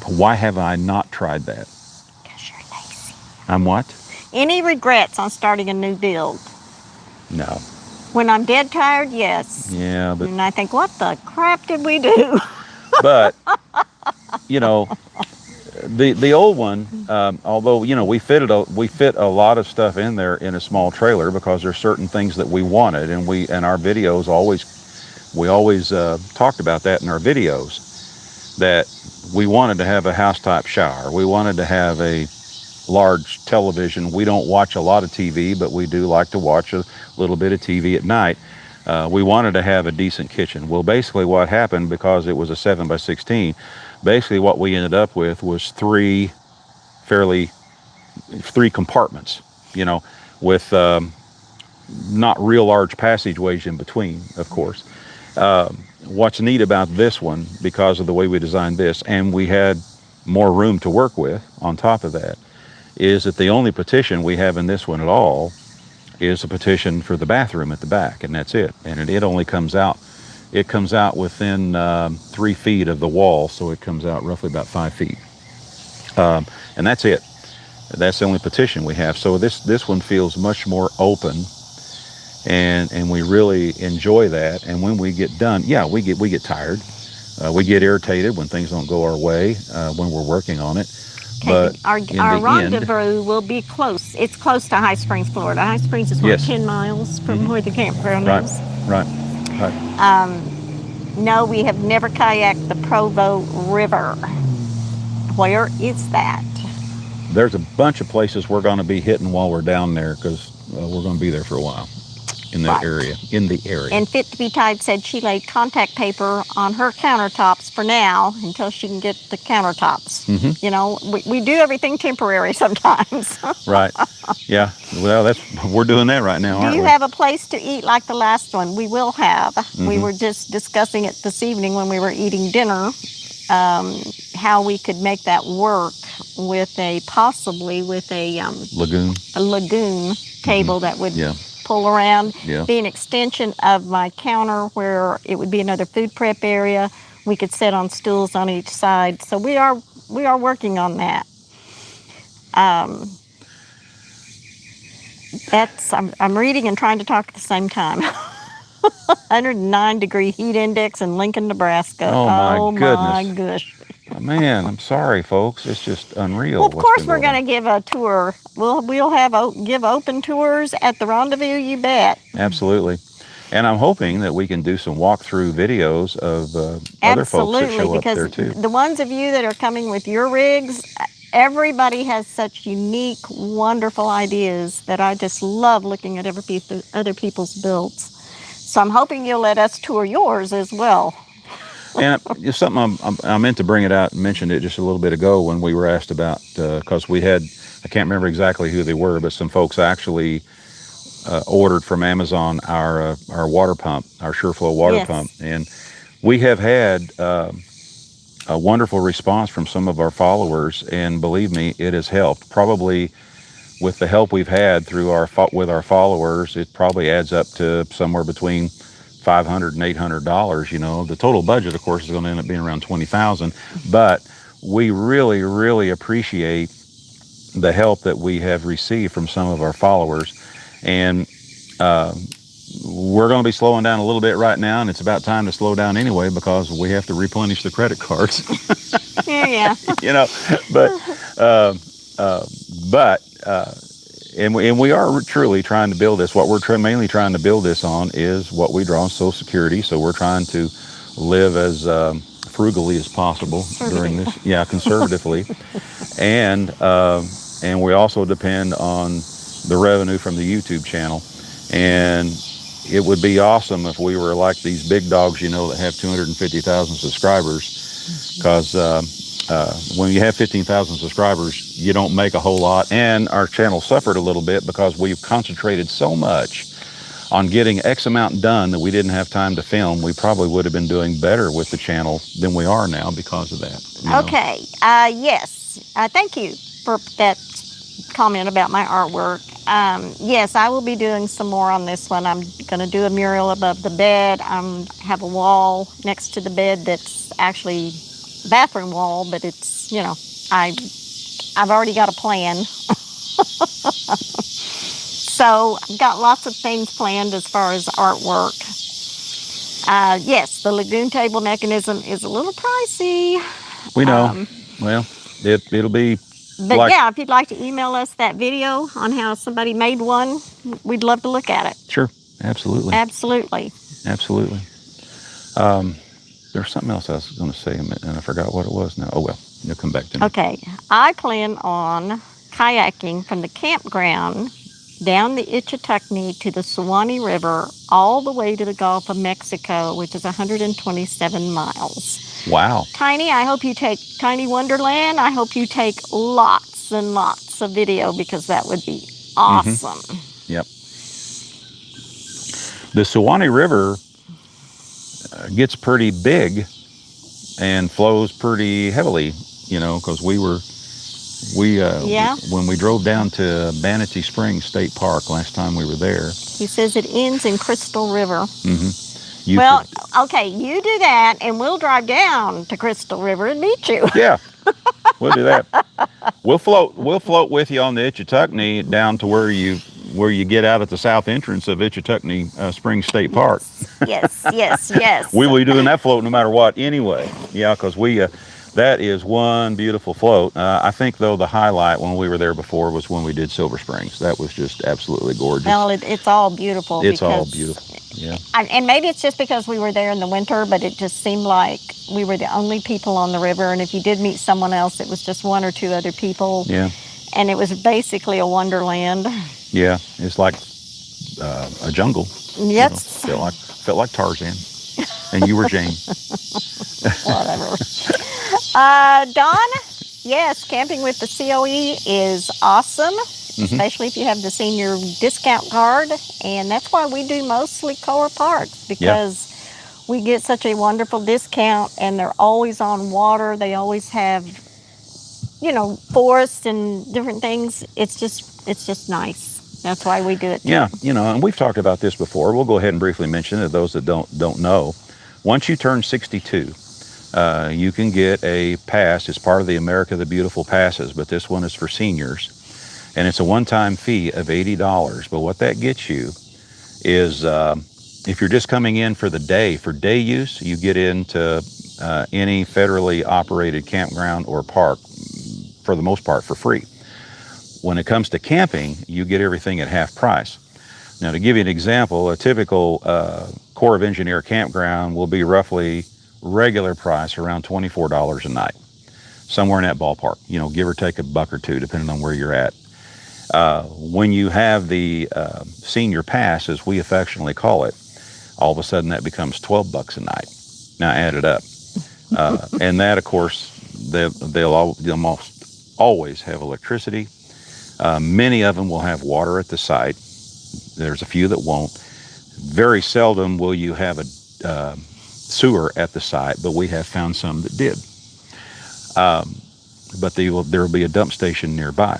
why have I not tried that? Because you're lazy. I'm what? Any regrets on starting a new build? No. When I'm dead tired, yes. Yeah, but And I think, what the crap did we do? but you know, the old one, although you know we fit a lot of stuff in there in a small trailer because there's certain things that we wanted, and our videos we always talked about that in our videos, that we wanted to have a house type shower, we wanted to have a large television. We don't watch a lot of TV, but we do like to watch a little bit of TV at night. We wanted to have a decent kitchen. Well, basically what happened, because it was a 7x16, basically what we ended up with was three compartments, you know, with not real large passageways in between, of course. What's neat about this one, because of the way we designed this, and we had more room to work with on top of that, is that the only partition we have in this one at all is a partition for the bathroom at the back, and that's it. And it only comes out within 3 feet of the wall, so it comes out roughly about 5 feet. And that's it. That's the only partition we have. So this one feels much more open, and we really enjoy that. And when we get done, yeah, we get tired. We get irritated when things don't go our way when we're working on it. But our rendezvous will be close. It's close to High Springs, Florida. High Springs is Yes. 10 miles from where the campground is. Right. No, we have never kayaked the Provo River. Where is that? There's a bunch of places we're going to be hitting while we're down there, because we're going to be there for a while in that area. And Fit to be Tied said she laid contact paper on her countertops for now until she can get the countertops. Mm-hmm. You know, we do everything temporary sometimes. Right. Yeah. Well, we're doing that right now, aren't we? Do you have a place to eat like the last one? We will have. Mm-hmm. We were just discussing it this evening when we were eating dinner, how we could make that work with a lagoon table that would pull around, be an extension of my counter where it would be another food prep area. We could sit on stools on each side. So we are working on that. I'm reading and trying to talk at the same time. 109-degree heat index in Lincoln, Nebraska. Oh my my gosh. Man, I'm sorry, folks. It's just unreal. Well, of course we're going to give a tour. We'll give open tours at the rendezvous, you bet. Absolutely. And I'm hoping that we can do some walkthrough videos of other folks that show up there too. The ones of you that are coming with your rigs, everybody has such unique, wonderful ideas that I just love looking at other people's builds. So I'm hoping you'll let us tour yours as well. And it's something I meant to bring it out and mentioned it just a little bit ago when we were asked about, because we had, I can't remember exactly who they were, but some folks actually ordered from Amazon our water pump, our SureFlow water Yes. pump, and we have had a wonderful response from some of our followers, and believe me, it has helped. Probably with the help we've had through with our followers, it probably adds up to somewhere between $500 and $800. You know, the total budget, of course, is going to end up being around 20,000. But we really, really appreciate the help that we have received from some of our followers, and we're going to be slowing down a little bit right now, and it's about time to slow down anyway because we have to replenish the credit cards. Yeah. You know, but and we are truly trying to build this. What we're mainly trying to build this on is what we draw on Social Security. So we're trying to live as frugally as possible during this. Yeah, conservatively, and we also depend on the revenue from the YouTube channel. And it would be awesome if we were like these big dogs, you know, that have 250,000 subscribers, because when you have 15,000 subscribers, you don't make a whole lot. And our channel suffered a little bit because we've concentrated so much on getting X amount done that we didn't have time to film. We probably would have been doing better with the channel than we are now because of that. You know? Okay. Yes. Thank you for that comment about my artwork. Yes, I will be doing some more on this one. I'm going to do a mural above the bed. I have a wall next to the bed that's actually a bathroom wall, but it's, you know, I've already got a plan. So I've got lots of things planned as far as artwork. Yes, the lagoon table mechanism is a little pricey. We know. Well, it'll be. But like, yeah, if you'd like to email us that video on how somebody made one, we'd love to look at it. Sure, absolutely. Absolutely. Absolutely. There's something else I was going to say, and I forgot what it was now. Oh, well, you'll come back to me. Okay. I plan on kayaking from the campground down the Ichetuckney to the Suwannee River, all the way to the Gulf of Mexico, which is 127 miles. Wow. Tiny, I hope you take Tiny Wonderland. I hope you take lots and lots of video because that would be awesome. Mm-hmm. Yep. The Suwannee River gets pretty big and flows pretty heavily, you know, because when we drove down to Manatee Springs State Park last time we were there. He says it ends in Crystal River. Mm-hmm. Okay, you do that, and we'll drive down to Crystal River and meet you. Yeah, we'll do that. We'll float with you on the Ichetuckney down to where you get out at the south entrance of Ichetuckney Springs State Park. Yes. We will be doing that float no matter what anyway. Yeah, because that is one beautiful float. I think, though, the highlight when we were there before was when we did Silver Springs. That was just absolutely gorgeous. Well, it's all beautiful. It's all beautiful, yeah. And maybe it's just because we were there in the winter, but it just seemed like we were the only people on the river. And if you did meet someone else, it was just one or two other people. Yeah. And it was basically a wonderland. Yeah, it's like a jungle. Yes. You know, felt like Tarzan. And you were Jane. Whatever. Dawn, yes, camping with the COE is awesome, especially if you have the senior discount card. And that's why we do mostly Core Parks, because we get such a wonderful discount, and they're always on water. They always have, you know, forests and different things. It's just nice. That's why we do it too. Yeah, you know, and we've talked about this before. We'll go ahead and briefly mention it to those that don't know. Once you turn 62, you can get a pass. It's part of the America the Beautiful passes, but this one is for seniors. And it's a one-time fee of $80. But what that gets you is, if you're just coming in for day use, you get into any federally operated campground or park, for the most part, for free. When it comes to camping, you get everything at half price. Now, to give you an example, a typical Corps of Engineer campground will be roughly regular price around $24 a night, somewhere in that ballpark, you know, give or take $1 or $2, depending on where you're at. When you have the senior pass, as we affectionately call it, all of a sudden that becomes $12 a night. Now add it up. And that, of course, they'll almost always have electricity. Many of them will have water at the site. There's a few that won't. Very seldom will you have a sewer at the site, but we have found some that did. But there will be a dump station nearby.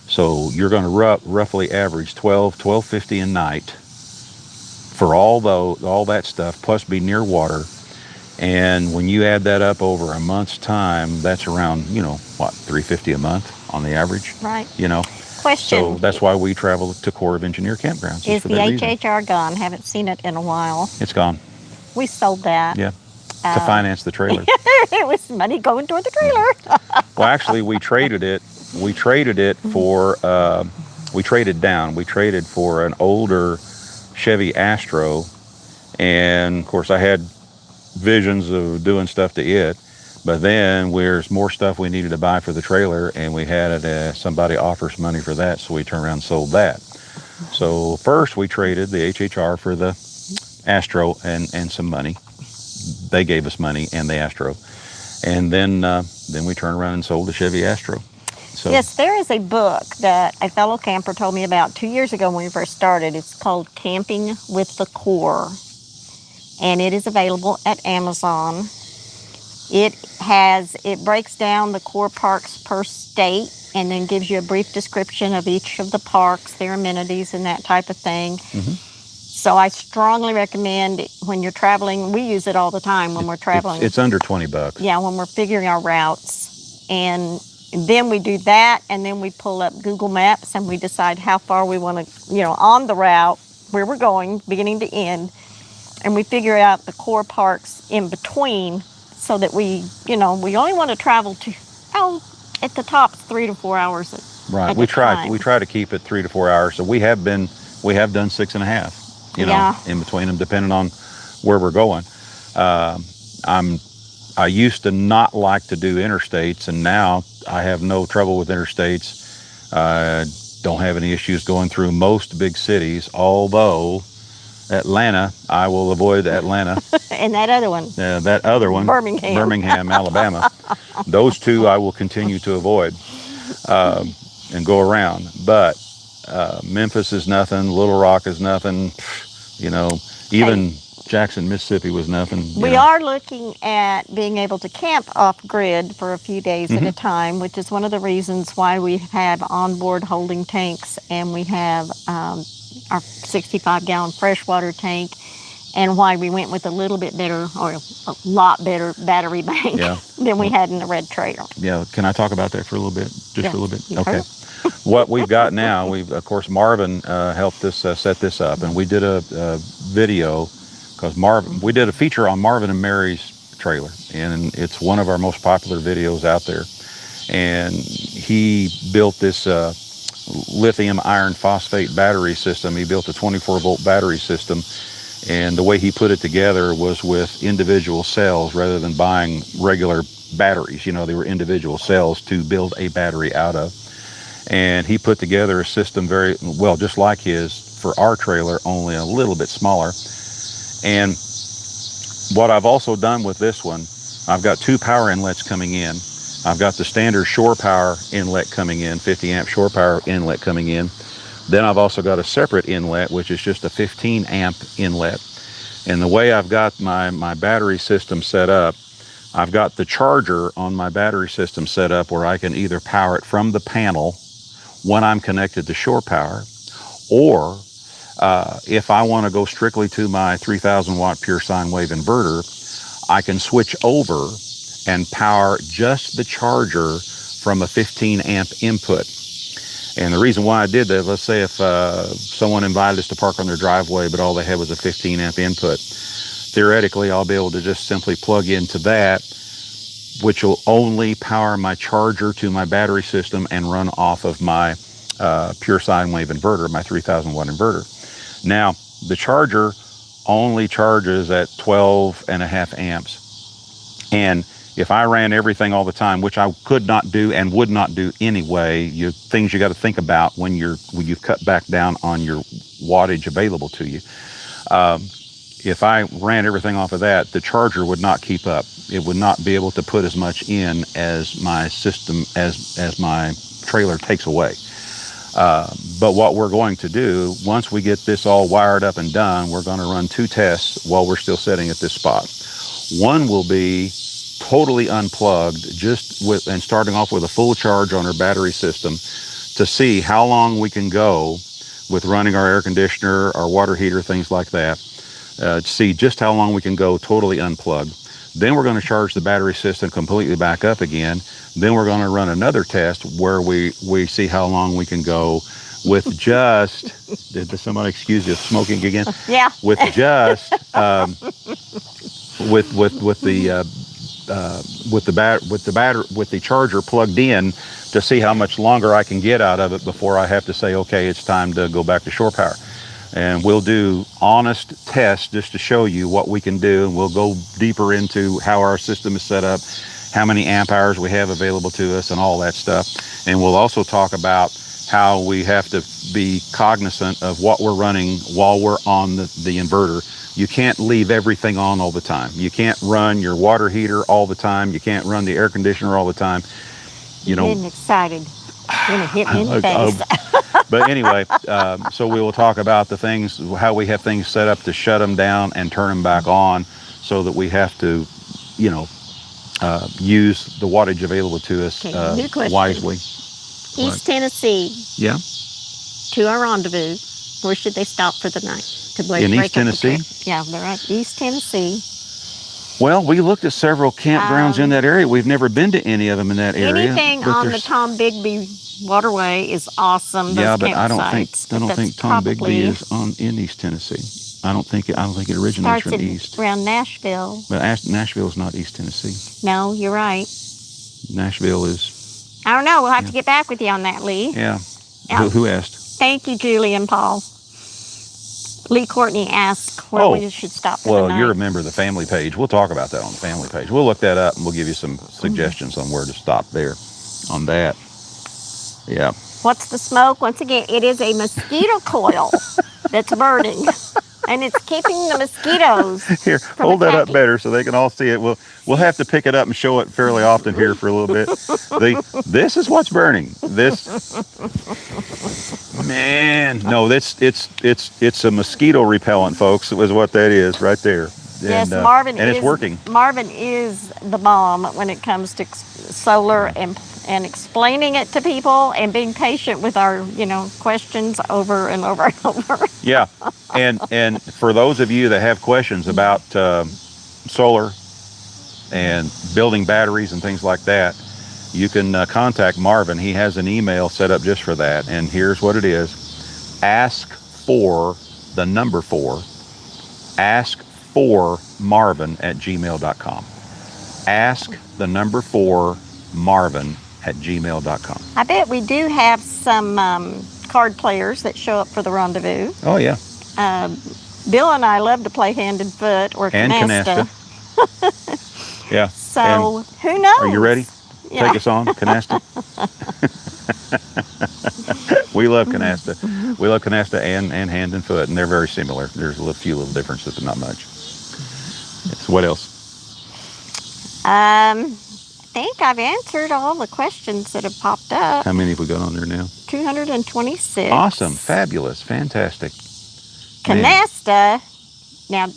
So you're going to roughly average $12.50 a night for all that stuff, plus be near water. And when you add that up over a month's time, that's around, $3.50 a month on the average. Right. So Question. that's why we travel to Corps of Engineer campgrounds. Is for the that reason. HHR gone? Haven't seen it in a while. It's gone. We sold that. Yeah. To finance the trailer. It was money going toward the trailer. Well, actually, we traded it. We traded it for. We traded down. We traded for an older Chevy Astro, and of course, I had visions of doing stuff to it. But then there's more stuff we needed to buy for the trailer, and we had somebody offer us money for that, so we turned around and sold that. So first, we traded the HHR for the Astro and some money. They gave us money and the Astro, and then we turned around and sold the Chevy Astro. So Yes, there is a book that a fellow camper told me about 2 years ago when we first started. It's called Camping with the Corps, and it is available at Amazon. It breaks down the Corps parks per state and then gives you a brief description of each of the parks, their amenities, and that type of thing. So I strongly recommend when you're traveling. We use it all the time when we're traveling. It's under $20. Yeah, when we're figuring our routes. And then we do that, and then we pull up Google Maps and we decide how far we want to, on the route, where we're going, beginning to end. And we figure out the core parks in between so that we only want to travel to, at the top, 3 to 4 hours. Right. We try to keep it 3 to 4 hours. So we have done 6.5. In between them, depending on where we're going. I used to not like to do interstates, and now I have no trouble with interstates. Don't have any issues going through most big cities, although Atlanta, I will avoid Atlanta. And that other one. Birmingham, Alabama. Those two I will continue to avoid and go around. But Memphis is nothing. Little Rock is nothing. Even Jackson, Mississippi was nothing. We are looking at being able to camp off-grid for a few days at a time, which is one of the reasons why we have onboard holding tanks, and we have our 65-gallon freshwater tank, and why we went with a little bit better, or a lot better battery bank than we had in the red trailer. Yeah, can I talk about that for a little bit? Just for a little bit? Okay. Sure. What we've got now, of course, Marvin helped us set this up, and we did a video, because we did a feature on Marvin and Mary's trailer, and it's one of our most popular videos out there. And he built this lithium iron phosphate battery system. He built a 24-volt battery system, and the way he put it together was with individual cells rather than buying regular batteries. They were individual cells to build a battery out of. And he put together a system very well, just like his, for our trailer, only a little bit smaller. And what I've also done with this one, I've got 2 power inlets coming in. I've got the standard shore power inlet coming in, 50 amp shore power inlet coming in. Then I've also got a separate inlet, which is just a 15 amp inlet. And the way I've got my battery system set up, I've got the charger on my battery system set up where I can either power it from the panel when I'm connected to shore power, or if I want to go strictly to my 3,000 watt pure sine wave inverter, I can switch over and power just the charger from a 15 amp input. And the reason why I did that, let's say if someone invited us to park on their driveway, but all they had was a 15 amp input, theoretically I'll be able to just simply plug into that, which will only power my charger to my battery system and run off of my pure sine wave inverter, my 3,000 watt inverter. Now, the charger only charges at 12.5 amps. And if I ran everything all the time, which I could not do and would not do anyway, things you got to think about when you've cut back down on your wattage available to you. If I ran everything off of that, the charger would not keep up. It would not be able to put as much in as my system, as my trailer takes away. But what we're going to do, once we get this all wired up and done, we're going to run 2 tests while we're still sitting at this spot. One will be totally unplugged, and starting off with a full charge on our battery system to see how long we can go with running our air conditioner, our water heater, things like that, to see just how long we can go totally unplugged. Then we're going to charge the battery system completely back up again. Then we're going to run another test where we see how long we can go with just, did somebody excuse you smoking again? Yeah. With just, with the charger plugged in to see how much longer I can get out of it before I have to say, okay, it's time to go back to shore power. And we'll do honest tests just to show you what we can do. And we'll go deeper into how our system is set up, how many amp hours we have available to us, and all that stuff. And we'll also talk about how we have to be cognizant of what we're running while we're on the inverter. You can't leave everything on all the time. You can't run your water heater all the time. You can't run the air conditioner all the time. You know, Getting excited. Gonna hit me in the face. But anyway, so we will talk about the things, how we have things set up to shut them down and turn them back on, so that we have to, use the wattage available to us Okay, new question. wisely. East Tennessee Yeah. to our rendezvous. Where should they stop for the night? To In break East up the Tennessee? trip? Yeah, they're right. East Tennessee. Well, we looked at several campgrounds in that area. We've never been to any of them in that area. Anything but on the there's- Tom Bigby waterway is awesome. Those Yeah, but I don't campsites. think Tom Bigby is in East Tennessee. I don't think it originates Starts from east. around Nashville. But Nashville is not East Tennessee. No, you're right. Nashville is. I don't know. We'll have to get back with you on that, Lee. Yeah. Yeah. Who asked? Thank you, Julie and Paul. Lee Courtney asked where we should stop for the Well, night. you're a member of the family page. We'll talk about that on the family page. We'll look that up and we'll give you some suggestions on where to stop there on that. Yeah. What's the smoke? Once again, it is a mosquito coil that's burning. And it's keeping the mosquitoes. Here, from hold that up attacking. better so they can all see it. We'll have to pick it up and show it fairly often here for a little bit. This is what's burning. This, man, no, it's a mosquito repellent, folks. It was what that is right there. Yes, and, Marvin and is. it's working. Marvin is the bomb when it comes to solar and explaining it to people and being patient with our, questions over and over and over. Yeah, and for those of you that have questions about solar and building batteries and things like that, you can contact Marvin. He has an email set up just for that, and here's what it is: ask4Marvin@gmail.com. ask4Marvin@gmail.com. I bet we do have some card players that show up for the rendezvous. Oh yeah, Bill and I love to play hand and foot or and canasta. canasta. Yeah. So who knows? Are you ready? Yeah. Take us on, canasta. We love canasta. We love canasta and hand and foot, and they're very similar. There's a few little differences, but not much. So what else? I think I've answered all the questions that have popped up. How many have we got on there now? 226. Awesome, fabulous, fantastic. Man. Canasta. Now,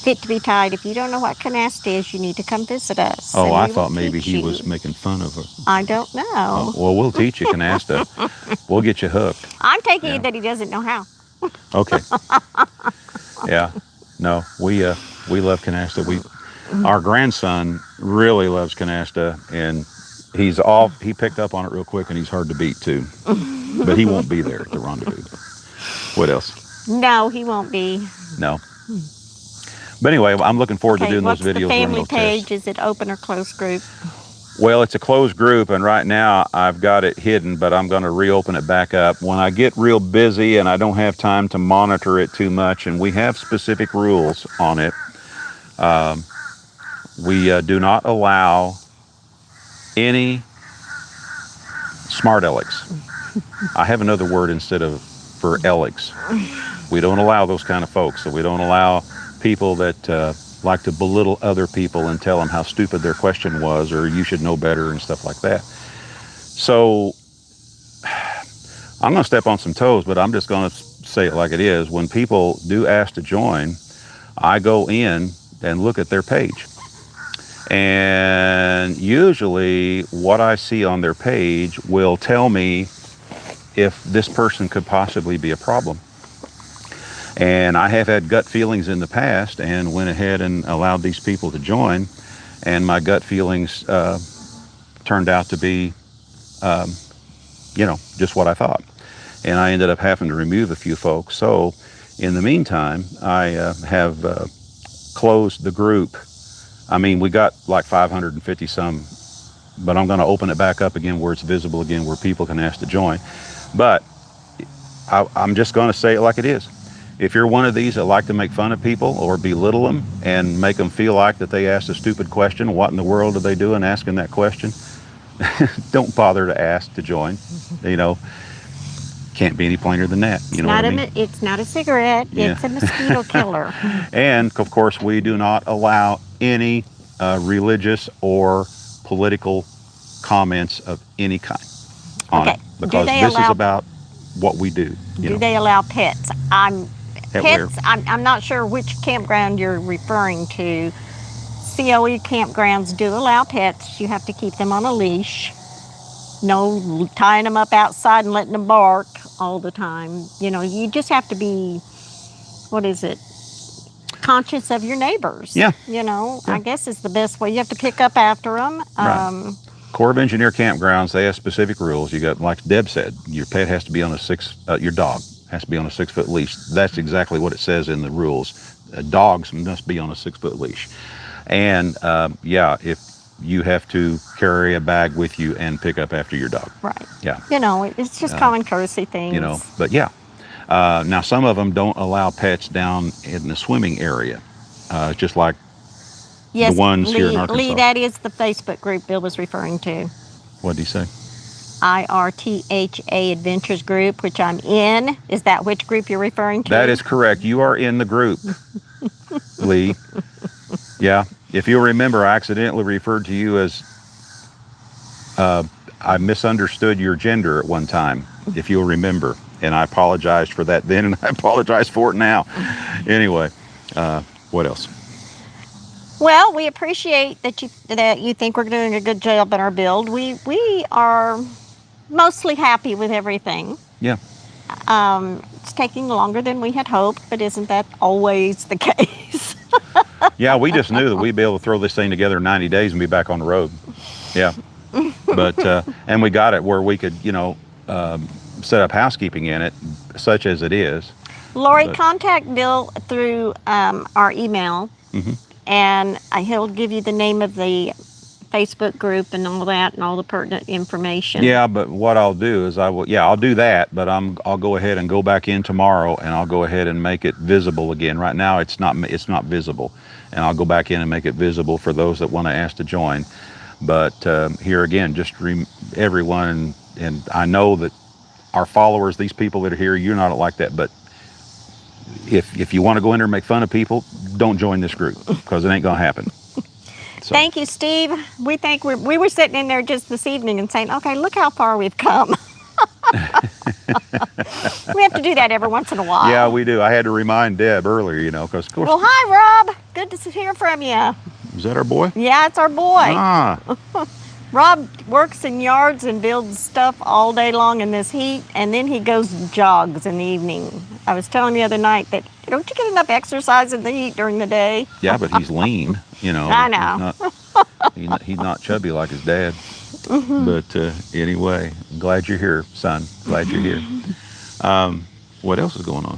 fit to be tied. If you don't know what canasta is, you need to come visit us. Oh, and I we thought will maybe teach he you. was making fun of her. I don't know. Oh, well, we'll teach you canasta. We'll get you hooked. I'm taking Yeah. it that he doesn't know how. Okay. Yeah. No, we love canasta. Our grandson really loves canasta, and he picked up on it real quick, and he's hard to beat too. But he won't be there at the rendezvous. What else? No, he won't be. No. But anyway, I'm looking forward to doing those what's videos. the family running those tests. page? Is it open or closed group? Well, it's a closed group, and right now I've got it hidden, but I'm going to reopen it back up. When I get real busy and I don't have time to monitor it too much, and we have specific rules on it, we do not allow any smart alecks. I have another word for alecks. We don't allow those kind of folks, so we don't allow people that like to belittle other people and tell them how stupid their question was or you should know better and stuff like that. So I'm going to step on some toes, but I'm just going to say it like it is. When people do ask to join, I go in and look at their page. And usually what I see on their page will tell me if this person could possibly be a problem. And I have had gut feelings in the past and went ahead and allowed these people to join. And my gut feelings turned out to be, just what I thought. And I ended up having to remove a few folks. So in the meantime, I have closed the group. I mean, we got like 550 some, but I'm going to open it back up again where it's visible again, where people can ask to join. But I'm just going to say it like it is. If you're one of these that like to make fun of people or belittle them and make them feel like that they asked a stupid question, what in the world are they doing asking that question? Don't bother to ask to join. Can't be any plainer than that. You know what I mean? It's not a cigarette. Yeah. It's a mosquito killer. And of course, we do not allow any religious or political comments of any kind on it, because this is about what we do. Do they allow pets? I'm not sure which campground you're referring to. COE campgrounds do allow pets. You have to keep them on a leash. No tying them up outside and letting them bark all the time. You just have to be, conscious of your neighbors. Yeah. I guess is the best way. You have to pick up after them. Right. Corps of Engineer campgrounds, they have specific rules. You got, like Deb said, your pet has to be on your dog has to be on a 6-foot leash. That's exactly what it says in the rules. Dogs must be on a 6-foot leash. And if you have to carry a bag with you and pick up after your dog. Right. Yeah. It's just common courtesy things. But yeah. Now, some of them don't allow pets down in the swimming area, just like the ones here in Arkansas. Lee, that is the Facebook group Bill was referring to. What did he say? IRTHA Adventures group, which I'm in. Is that which group you're referring to? That is correct. You are in the group, Lee. Yeah. If you'll remember, I accidentally referred to you as, I misunderstood your gender at one time, if you'll remember. And I apologized for that then, and I apologize for it now. Anyway, what else? Well, we appreciate that you think we're doing a good job in our build. We are mostly happy with everything. Yeah. It's taking longer than we had hoped, but isn't that always the case? Yeah, we just knew that we'd be able to throw this thing together in 90 days and be back on the road. Yeah. But, and we got it where we could, set up housekeeping in it, such as it is. Lori, contact Bill through our email, and he'll give you the name of the Facebook group and all that, and all the pertinent information. Yeah, but what I'll do is I'll do that, but I'll go ahead and go back in tomorrow, and I'll go ahead and make it visible again. Right now, it's not visible, and I'll go back in and make it visible for those that want to ask to join. But here again, just everyone, and I know that our followers, these people that are here, you're not like that, but if you want to go in there and make fun of people, don't join this group, because it ain't gonna happen. So. Thank you, Steve. We think we were sitting in there just this evening and saying, okay, look how far we've come. We have to do that every once in a while. Yeah, we do. I had to remind Deb earlier, because of course. Well, hi, Rob. Good to hear from you. Is that our boy? Yeah, it's our boy. Ah. Rob works in yards and builds stuff all day long in this heat, and then he goes and jogs in the evening. I was telling the other night that, don't you get enough exercise in the heat during the day? Yeah, but he's lean, I know. He's not chubby like his dad. But anyway, I'm glad you're here, son. Glad you're here. What else is going on?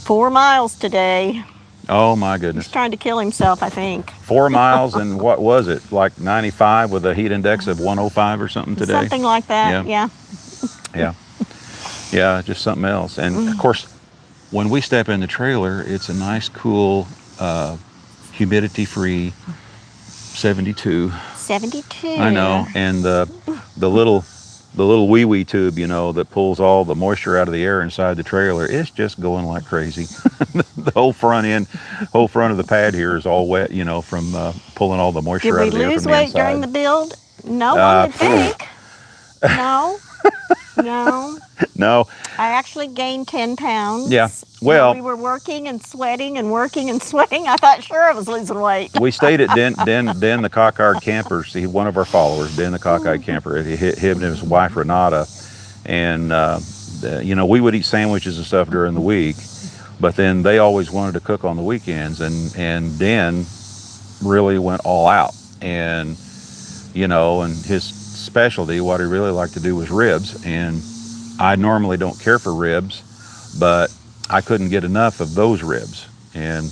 4 miles today. Oh, my goodness. He's trying to kill himself, I think. 4 miles and what was it? Like 95 with a heat index of 105 or something today? Something like that, yeah. Yeah, just something else. And of course, when we step in the trailer, it's a nice, cool, humidity-free 72. 72. I know. And the little wee tube, that pulls all the moisture out of the air inside the trailer, it's just going like crazy. The whole front of the pad here is all wet, from pulling all the moisture out of the air from the inside. Did we lose weight during the build? No one would think. No. No, No, I actually gained 10 pounds. yeah. When Well, we were working and sweating and working and sweating, I thought sure I was losing weight. we stayed at Den the Cockeyed Camper. See, one of our followers, Den the Cockeyed Camper, him and his wife Renata, and we would eat sandwiches and stuff during the week, but then they always wanted to cook on the weekends, and Den really went all out, and and his specialty, what he really liked to do was ribs, and I normally don't care for ribs, but I couldn't get enough of those ribs, and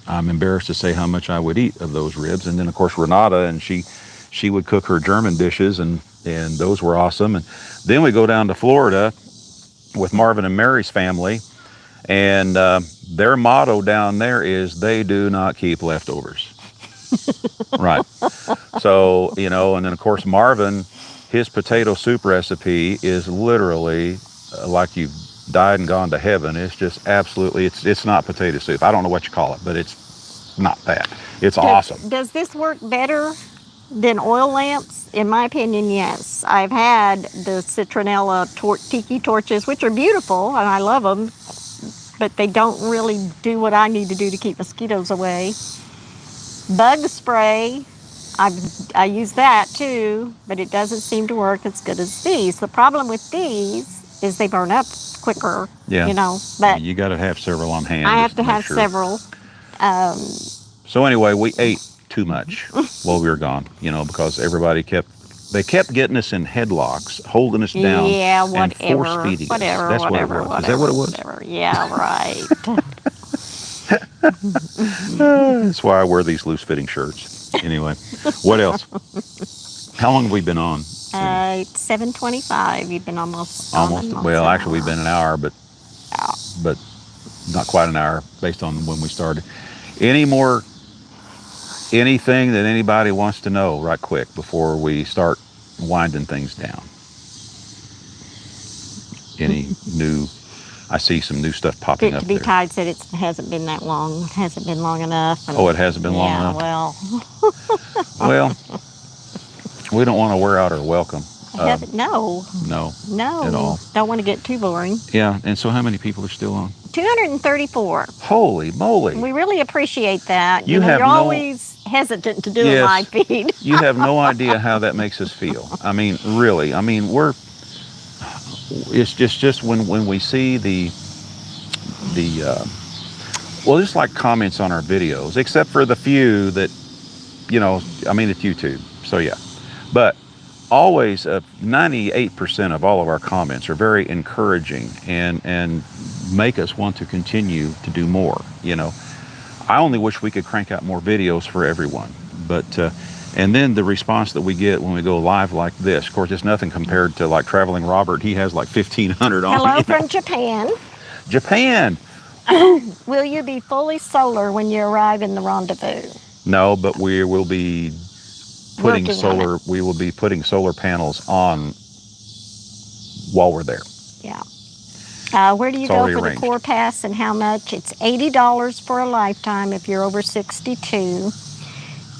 I'm embarrassed to say how much I would eat of those ribs. And then of course Renata, and she would cook her German dishes, and those were awesome. And then we go down to Florida with Marvin and Mary's family, and their motto down there is they do not keep leftovers. Right. So, and then of course Marvin, his potato soup recipe is literally like you've died and gone to heaven. It's just absolutely, it's not potato soup. I don't know what you call it, but it's not that. It's awesome. Does this work better than oil lamps? In my opinion, yes. I've had the citronella tiki torches, which are beautiful, and I love them, but they don't really do what I need to do to keep mosquitoes away. Bug spray, I use that too, but it doesn't seem to work as good as these. The problem with these is they burn up quicker, Yeah. but You got to have several on hand. I have just to make have sure. several. So anyway, we ate too much while we were gone, because everybody kept getting us in headlocks, holding us down, Yeah, and whatever. force feeding us. Whatever, That's whatever, what it was. Is that what it was? Whatever. Yeah, right. That's why I wear these loose fitting shirts. Anyway, what else? How long have we been on? 7:25. You've been almost on Almost. an Well, hour. actually, we've been an hour, but not quite an hour based on when we started. Anything that anybody wants to know right quick before we start winding things down? Any new? I see some new stuff popping Fit up to be there. tied said it hasn't been that long. It hasn't been long enough. Oh, it hasn't been long enough? Well, Well, we don't want to wear out our welcome. no. No, No. at all. Don't want to get too boring. Yeah, and so how many people are still on? 234. Holy moly. We really appreciate that. You have you're no- always hesitant to do a Yes. live feed. You have no idea how that makes us feel. I mean, really. I mean, it's just when we see just like comments on our videos, except for the few that, it's YouTube. So yeah. But always 98% of all of our comments are very encouraging and make us want to continue to do more. I only wish we could crank out more videos for everyone, but and then the response that we get when we go live like this, of course, it's nothing compared to like Traveling Robert. He has like 1,500 on. Hello from Japan. Japan. Will you be fully solar when you arrive in the rendezvous? No, but we will be putting Working on we will be putting solar panels on while we're there. Yeah. Where do you It's go already for arranged. the core pass and how much? It's $80 for a lifetime if you're over 62.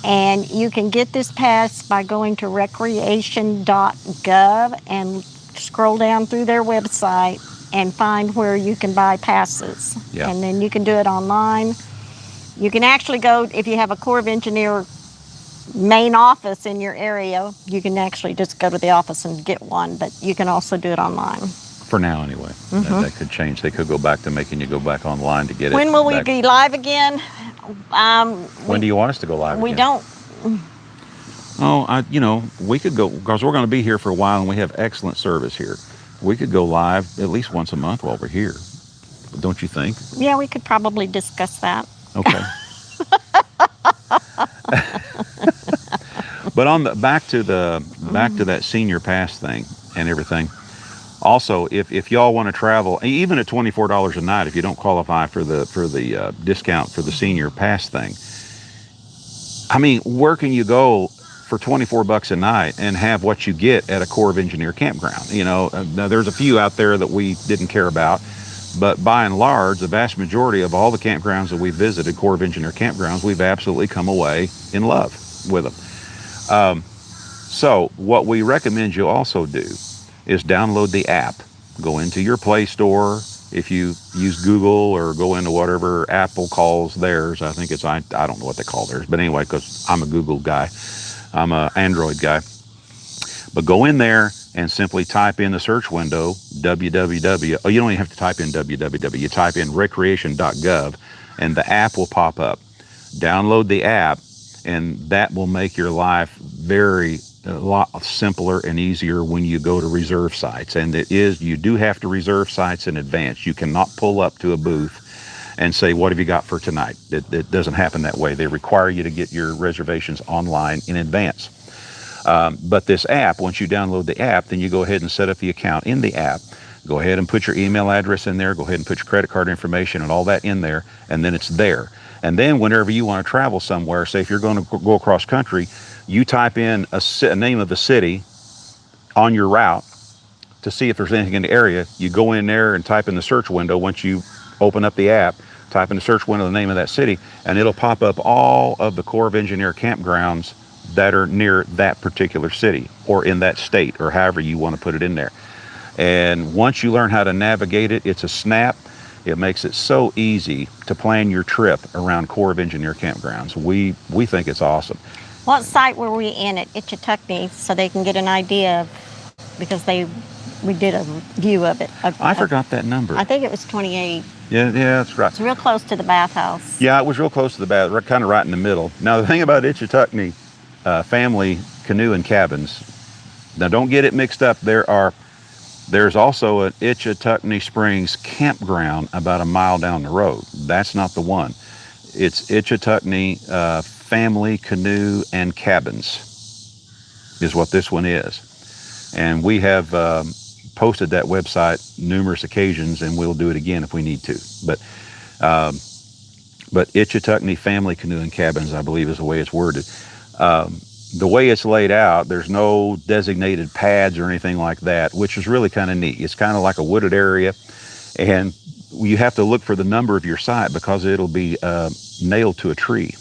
And you can get this pass by going to recreation.gov and scroll down through their website and find where you can buy passes. Yeah. And then you can do it online. You can actually go, if you have a Corps of Engineer main office in your area, you can actually just go to the office and get one, but you can also do it online. For now, anyway. That could change. They could go back to making you go back online to get it. When will we back. be live again? When do you want us to go live We again? don't. Oh, we could go, because we're going to be here for a while and we have excellent service here. We could go live at least once a month while we're here. Don't you think? Yeah, we could probably discuss that. Okay. But back to that senior pass thing and everything. Also, if y'all want to travel, even at $24 a night, if you don't qualify for the discount for the senior pass thing, I mean, where can you go for $24 a night and have what you get at a Corps of Engineer campground? Now there's a few out there that we didn't care about, but by and large, the vast majority of all the campgrounds that we visited, Corps of Engineer campgrounds, we've absolutely come away in love with them. So what we recommend you also do is download the app. Go into your Play Store. If you use Google, or go into whatever Apple calls theirs, I think it's, I don't know what they call theirs, but anyway, because I'm a Google guy, I'm an Android guy. But go in there and simply type in the search window, www. Oh, you don't even have to type in www. You type in recreation.gov, and the app will pop up. Download the app, and that will make your life a lot simpler and easier when you go to reserve sites. And you do have to reserve sites in advance. You cannot pull up to a booth and say, what have you got for tonight? It doesn't happen that way. They require you to get your reservations online in advance. But this app, once you download the app, then you go ahead and set up the account in the app. Go ahead and put your email address in there. Go ahead and put your credit card information and all that in there, and then it's there. And then whenever you want to travel somewhere, say if you're going to go across country, you type in a name of the city on your route to see if there's anything in the area. You go in there and type in the search window. Once you open up the app, type in the search window the name of that city, and it'll pop up all of the Corps of Engineer campgrounds that are near that particular city or in that state, or however you want to put it in there. And once you learn how to navigate it, it's a snap. It makes it so easy to plan your trip around Corps of Engineer campgrounds. We think it's awesome. What site were we in at Itchituckney, so they can get an idea of, because we did a view of it. I forgot that number. I think it was 28. Yeah, that's right. It's real close to the bathhouse. Yeah, it was real close to the bath, kind of right in the middle. Now, the thing about Itchituckney family canoe and cabins, now don't get it mixed up. There's also an Itchituckney Springs campground about a mile down the road. That's not the one. It's Itchituckney Family Canoe and Cabins is what this one is. And we have posted that website numerous occasions, and we'll do it again if we need to. But Itchituckney Family Canoe and Cabins, I believe, is the way it's worded. The way it's laid out, there's no designated pads or anything like that, which is really kind of neat. It's kind of like a wooded area, and you have to look for the number of your site because it'll be nailed to a tree.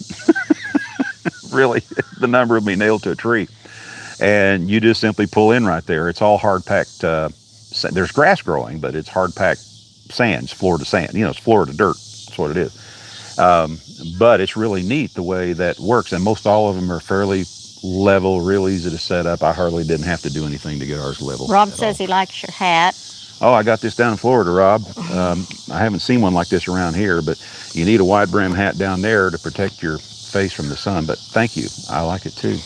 Really, the number will be nailed to a tree. And you just simply pull in right there. It's all hard-packed. There's grass growing, but it's hard-packed sands, Florida sand. It's Florida dirt. That's what it is. But it's really neat the way that works. And most all of them are fairly level, real easy to set up. I hardly didn't have to do anything to get ours level. Rob says he likes your hat. Oh, I got this down in Florida, Rob. I haven't seen one like this around here, but you need a wide brim hat down there to protect your face from the sun. But thank you. I like it too.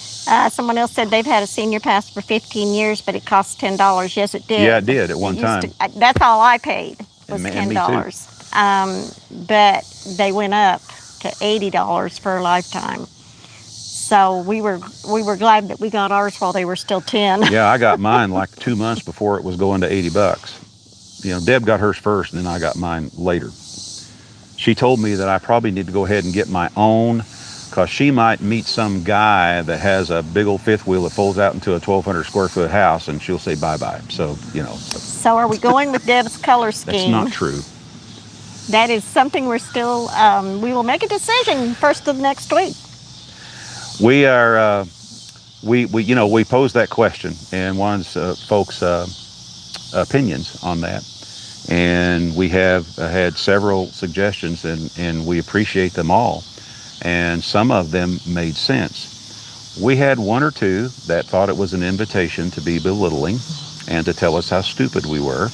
Someone else said they've had a senior pass for 15 years, but it costs $10. Yes, it did. Yeah, it did at one time. That's all I paid was And me $10. But they went up to $80 for a lifetime. So we were glad that we got ours while they were still 10. Yeah, I got mine like 2 months before it was going to $80. Deb got hers first, and then I got mine later. She told me that I probably need to go ahead and get my own, because she might meet some guy that has a big old fifth wheel that folds out into a 1,200 square foot house, and she'll say bye-bye. So, So are we going with Deb's color scheme? That's not true. That is something we're still, we will make a decision first of next week. We are, we posed that question and wanted folks' opinions on that. And we have had several suggestions, and we appreciate them all. And some of them made sense. We had one or two that thought it was an invitation to be belittling and to tell us how stupid we were.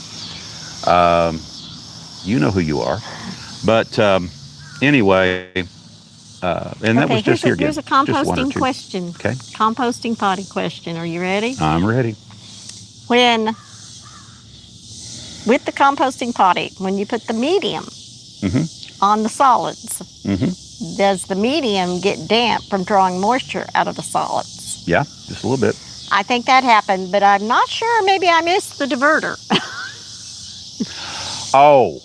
You know who you are. But anyway, and that was just here again. Here's a composting question. Okay. Composting potty question. Are you ready? I'm ready. With the composting potty, when you put the medium on the solids, does the medium get damp from drawing moisture out of the solids? Yeah, just a little bit. I think that happened, but I'm not sure. Maybe I missed the diverter. Oh,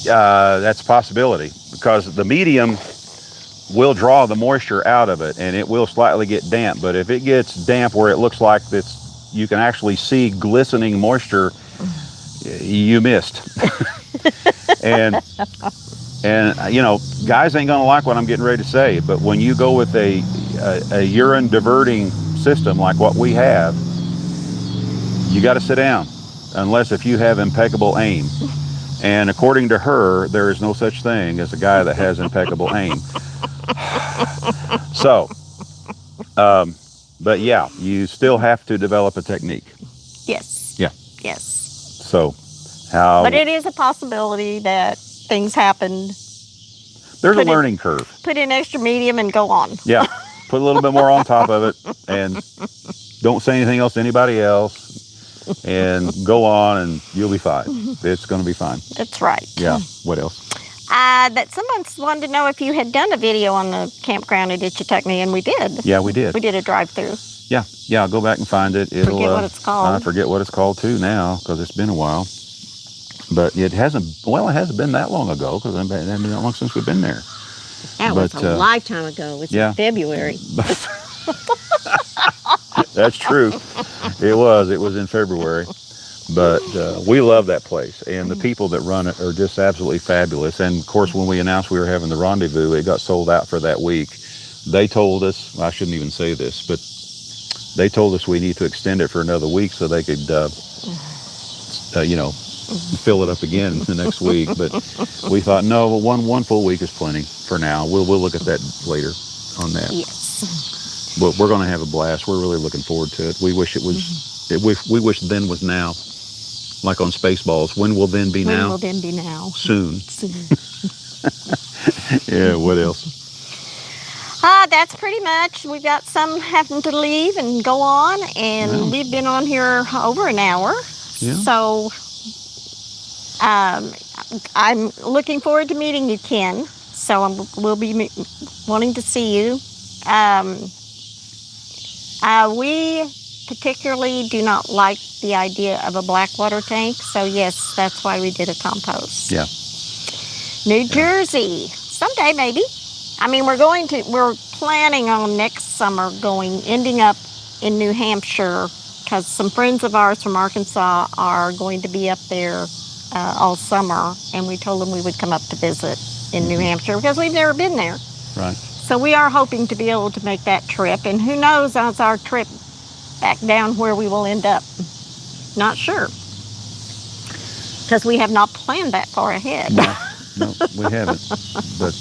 that's a possibility, because the medium will draw the moisture out of it, and it will slightly get damp. But if it gets damp where it looks like you can actually see glistening moisture, you missed. and guys ain't gonna like what I'm getting ready to say, but when you go with a urine diverting system like what we have, you got to sit down, unless if you have impeccable aim. And according to her, there is no such thing as a guy that has impeccable aim. So, but yeah, you still have to develop a technique. Yes. Yeah. Yes. So, how? But it is a possibility that things happen. There's a learning curve. Put in extra medium and go on. Yeah. Put a little bit more on top of it, and don't say anything else to anybody else, and go on, and you'll be fine. It's going to be fine. That's right. Yeah. What else? That someone wanted to know if you had done a video on the campground at Itchituckney, and we did. Yeah, we did. We did a drive-through. Yeah. I'll go back and find it. Forget what it's called. I forget what it's called too now, because it's been a while. But it hasn't been that long ago, because it hasn't been that long since we've been there. That was a lifetime ago. It was in February. That's true. It was in February. But we love that place, and the people that run it are just absolutely fabulous. And of course, when we announced we were having the rendezvous, it got sold out for that week. They told us, I shouldn't even say this, but they told us we need to extend it for another week so they could, fill it up again the next week. But we thought, no, one full week is plenty for now. We'll look at that later on that. Yes. But we're going to have a blast. We're really looking forward to it. We wish it was. We wish then was now. Like on Spaceballs, when will then be now? When will then be now? Soon. Yeah, what else? That's pretty much. We've got some having to leave and go on, and we've been on here over an hour. Yeah. So I'm looking forward to meeting you, Ken. So we'll be wanting to see you. We particularly do not like the idea of a blackwater tank, so yes, that's why we did a compost. Yeah. New Jersey, someday maybe. I mean, we're planning on next summer ending up in New Hampshire, because some friends of ours from Arkansas are going to be up there all summer, and we told them we would come up to visit in New Hampshire because we've never been there. Right. So we are hoping to be able to make that trip, and who knows on our trip back down where we will end up. Not sure, because we have not planned that far ahead. No, we haven't. But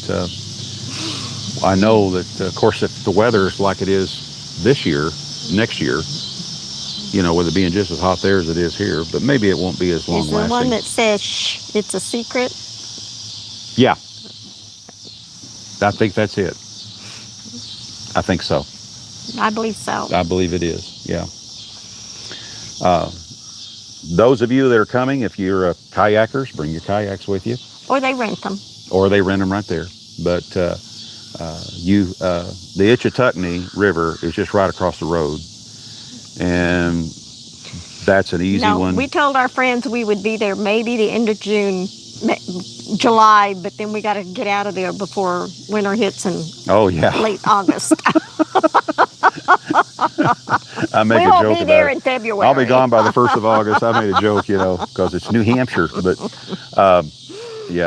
I know that, of course, if the weather is like it is this year, next year, with it being just as hot there as it is here, but maybe it won't be as long-lasting. Is the one that says, shh, it's a secret? Yeah. I think that's it. I think so. I believe so. I believe it is, yeah. Those of you that are coming, if you're kayakers, bring your kayaks with you. Or they rent them. Or they rent them right there. But the Itchituckney River is just right across the road. And that's an easy one. We told our friends we would be there maybe the end of July, but then we got to get out of there before winter hits in late August. I make a joke about it. We won't be there in February. I'll be gone by the 1st of August. I made a joke, because it's New Hampshire. But we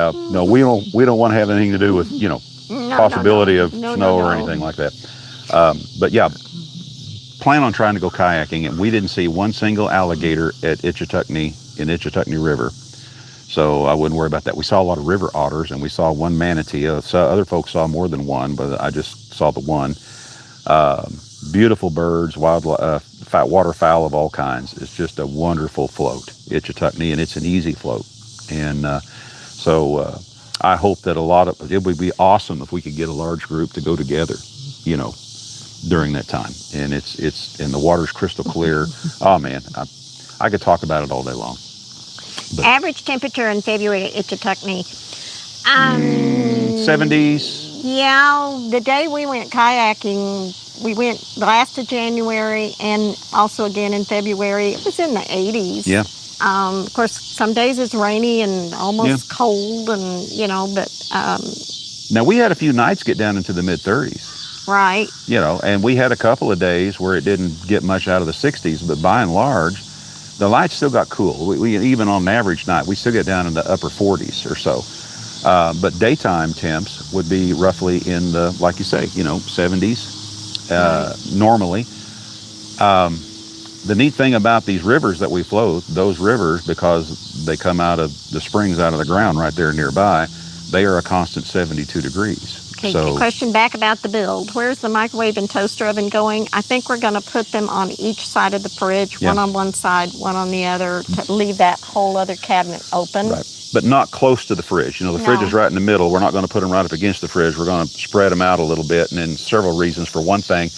don't want to have anything to do with possibility of snow or anything like that. But yeah, plan on trying to go kayaking, and we didn't see one single alligator at Itchituckney in Itchituckney River. So I wouldn't worry about that. We saw a lot of river otters, and we saw one manatee. Other folks saw more than one, but I just saw the one. Beautiful birds, waterfowl of all kinds. It's just a wonderful float, Itchituckney, and it's an easy float. And so I hope that it would be awesome if we could get a large group to go together, during that time. And and the water's crystal clear. Oh man, I could talk about it all day long. But average temperature in February at Itchituckney. 70s. Yeah, the day we went kayaking, we went the last of January and also again in February. It was in the 80s. Yeah. Of course, some days it's rainy and almost cold, and but. Now we had a few nights get down into the mid-30s. Right. And we had a couple of days where it didn't get much out of the 60s, but by and large, the lights still got cool. We even on an average night, we still get down in the upper 40s or so. But daytime temps would be roughly in the, like you say, 70s normally. the neat thing about these rivers that we float, those rivers, because they come out of the springs out of the ground right there nearby, they are a constant 72 degrees. Okay, So, a question back about the build. Where's the microwave and toaster oven going? I think we're going to put them on each side of the fridge, Yeah. one on one side, one on the other, to leave that whole other cabinet open. right. But not close to the fridge. You know, the fridge No. is right in the middle. We're not going to put them right up against the fridge. We're going to spread them out a little bit, and then several reasons. For one thing,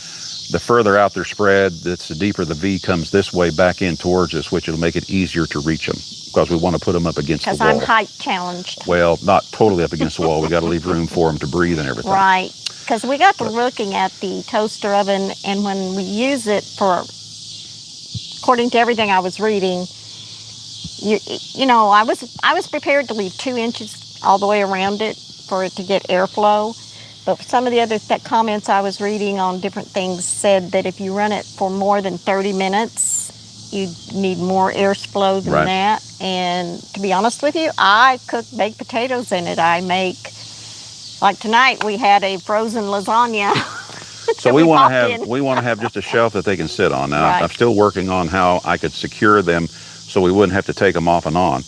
the further out they're spread, that's the deeper the V comes this way back in towards us, which will make it easier to reach them, because we want to put them up against the Because wall. I'm height challenged. Well, not totally up against the wall. We got to leave room for them to breathe and everything. Right. Because we got to looking at the toaster oven, and when we use it for, according to everything I was reading, you know, I was prepared to leave 2 inches all the way around it for it to get airflow. But some of the other comments I was reading on different things said that if you run it for more than 30 minutes, you need more airflow than Right. that. And to be honest with you, I cook baked potatoes in it. I make, like tonight, we had a frozen lasagna. So that we want to popped have in. we want to have just a shelf that they can sit on. Now Right. I'm still working on how I could secure them so we wouldn't have to take them off and on.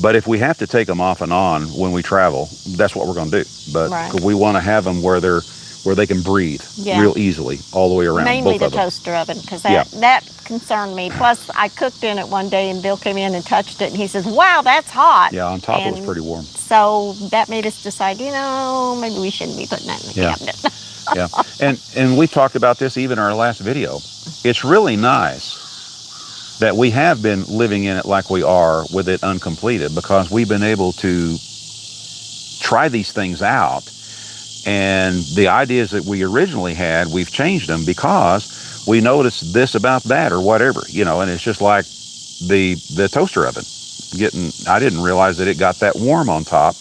But if we have to take them off and on when we travel, that's what we're going to do. But Right. we want to have them where they can breathe Yeah. real easily all the way around. Mainly both the of them. toaster oven, because Yeah. that concerned me. Plus, I cooked in it one day, and Bill came in and touched it, and he says, "Wow, that's hot." Yeah, on top it was And pretty warm. So that made us decide, maybe we shouldn't be putting that in the Yeah. cabinet. Yeah, and we talked about this even in our last video. It's really nice that we have been living in it like we are with it uncompleted, because we've been able to try these things out, and the ideas that we originally had, we've changed them because we noticed this about that or whatever, and it's just like the toaster oven I didn't realize that it got that warm on top,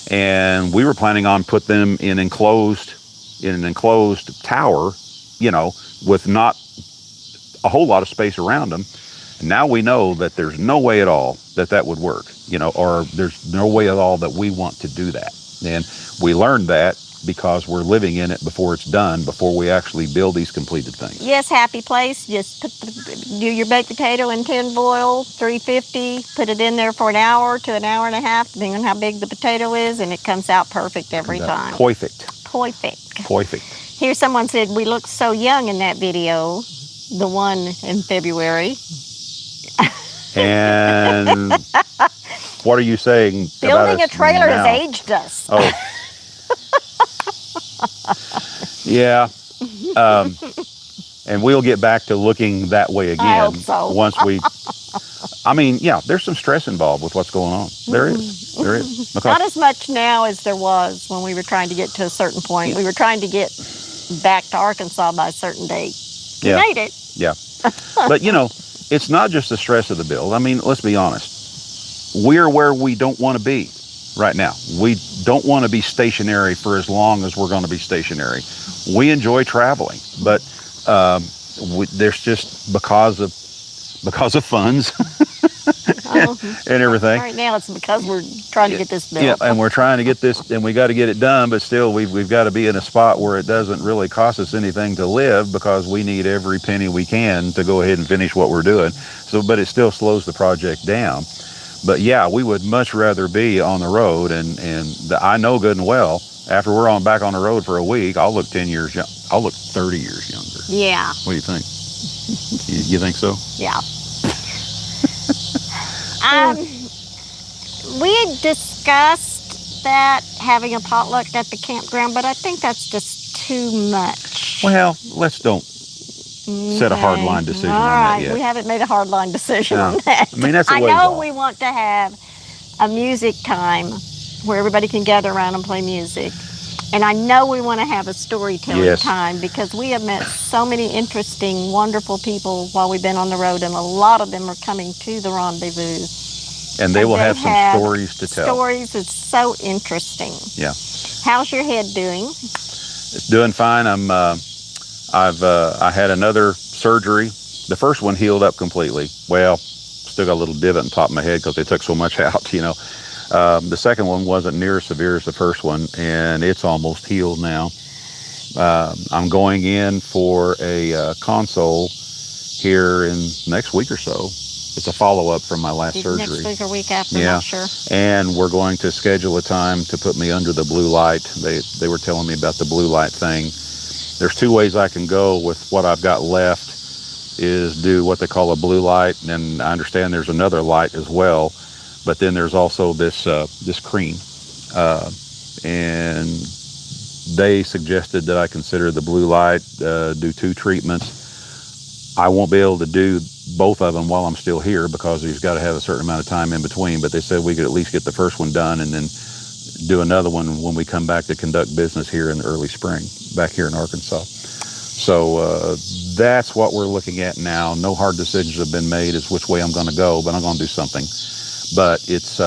and we were planning on put them in an enclosed tower, with not a whole lot of space around them. And now we know that there's no way at all that would work, or there's no way at all that we want to do that. And we learned that because we're living in it before it's done, before we actually build these completed things. Yes, happy place. Just do your baked potato in tin foil, 350. Put it in there for an hour to an hour and a half, depending on how big the potato is, and it comes out perfect every time. Perfect. Perfect. Here, someone said we look so young in that video, the one in February. And what are you saying? Building about a trailer now? has aged us. Oh. Yeah. And we'll get back to looking that way again. I hope so. Once there's some stress involved with what's going on. There is. Because, Not as much now as there was when we were trying to get to a certain point. We were trying to get back to Arkansas by a certain date. We Yeah. made it. Yeah. But, it's not just the stress of the build. I mean, let's be honest. We're where we don't want to be right now. We don't want to be stationary for as long as we're going to be stationary. We enjoy traveling, but there's just because of funds and everything. Right now, it's because we're trying to get this built. Yeah, and we're trying to get this, and we got to get it done, but still we've got to be in a spot where it doesn't really cost us anything to live, because we need every penny we can to go ahead and finish what we're doing. So, but it still slows the project down. But yeah, we would much rather be on the road, and I know good and well, after we're back on the road for a week, I'll look 10 years young. I'll look 30 years younger. Yeah. What do you think? You think so? Yeah. We had discussed that, having a potluck at the campground, but I think that's just too much. Well, let's don't set a hard line decision All on right, that yet. we haven't made a hard line decision No. on that. I mean, that's a I ways know off. we want to have a music time where everybody can gather around and play music. And I know we want to have a storytelling Yes. time, because we have met so many interesting, wonderful people while we've been on the road, and a lot of them are coming to the rendezvous. And they will have some stories to tell. Stories. It's so interesting. Yeah. How's your head doing? It's doing fine. I had another surgery. The first one healed up completely. Well, still got a little divot on top of my head because they took so much out, The second one wasn't near as severe as the first one, and it's almost healed now. I'm going in for a console here in next week or so. It's a follow-up from my last surgery. Next week or week after, Yeah. not sure. And we're going to schedule a time to put me under the blue light. They were telling me about the blue light thing. There's two ways I can go with what I've got left, is do what they call a blue light, and I understand there's another light as well, but then there's also this cream. And they suggested that I consider the blue light, do 2 treatments. I won't be able to do both of them while I'm still here because you've got to have a certain amount of time in between, but they said we could at least get the first one done and then do another one when we come back to conduct business here in the early spring, back here in Arkansas. So that's what we're looking at now. No hard decisions have been made as which way I'm going to go, but I'm going to do something. But it's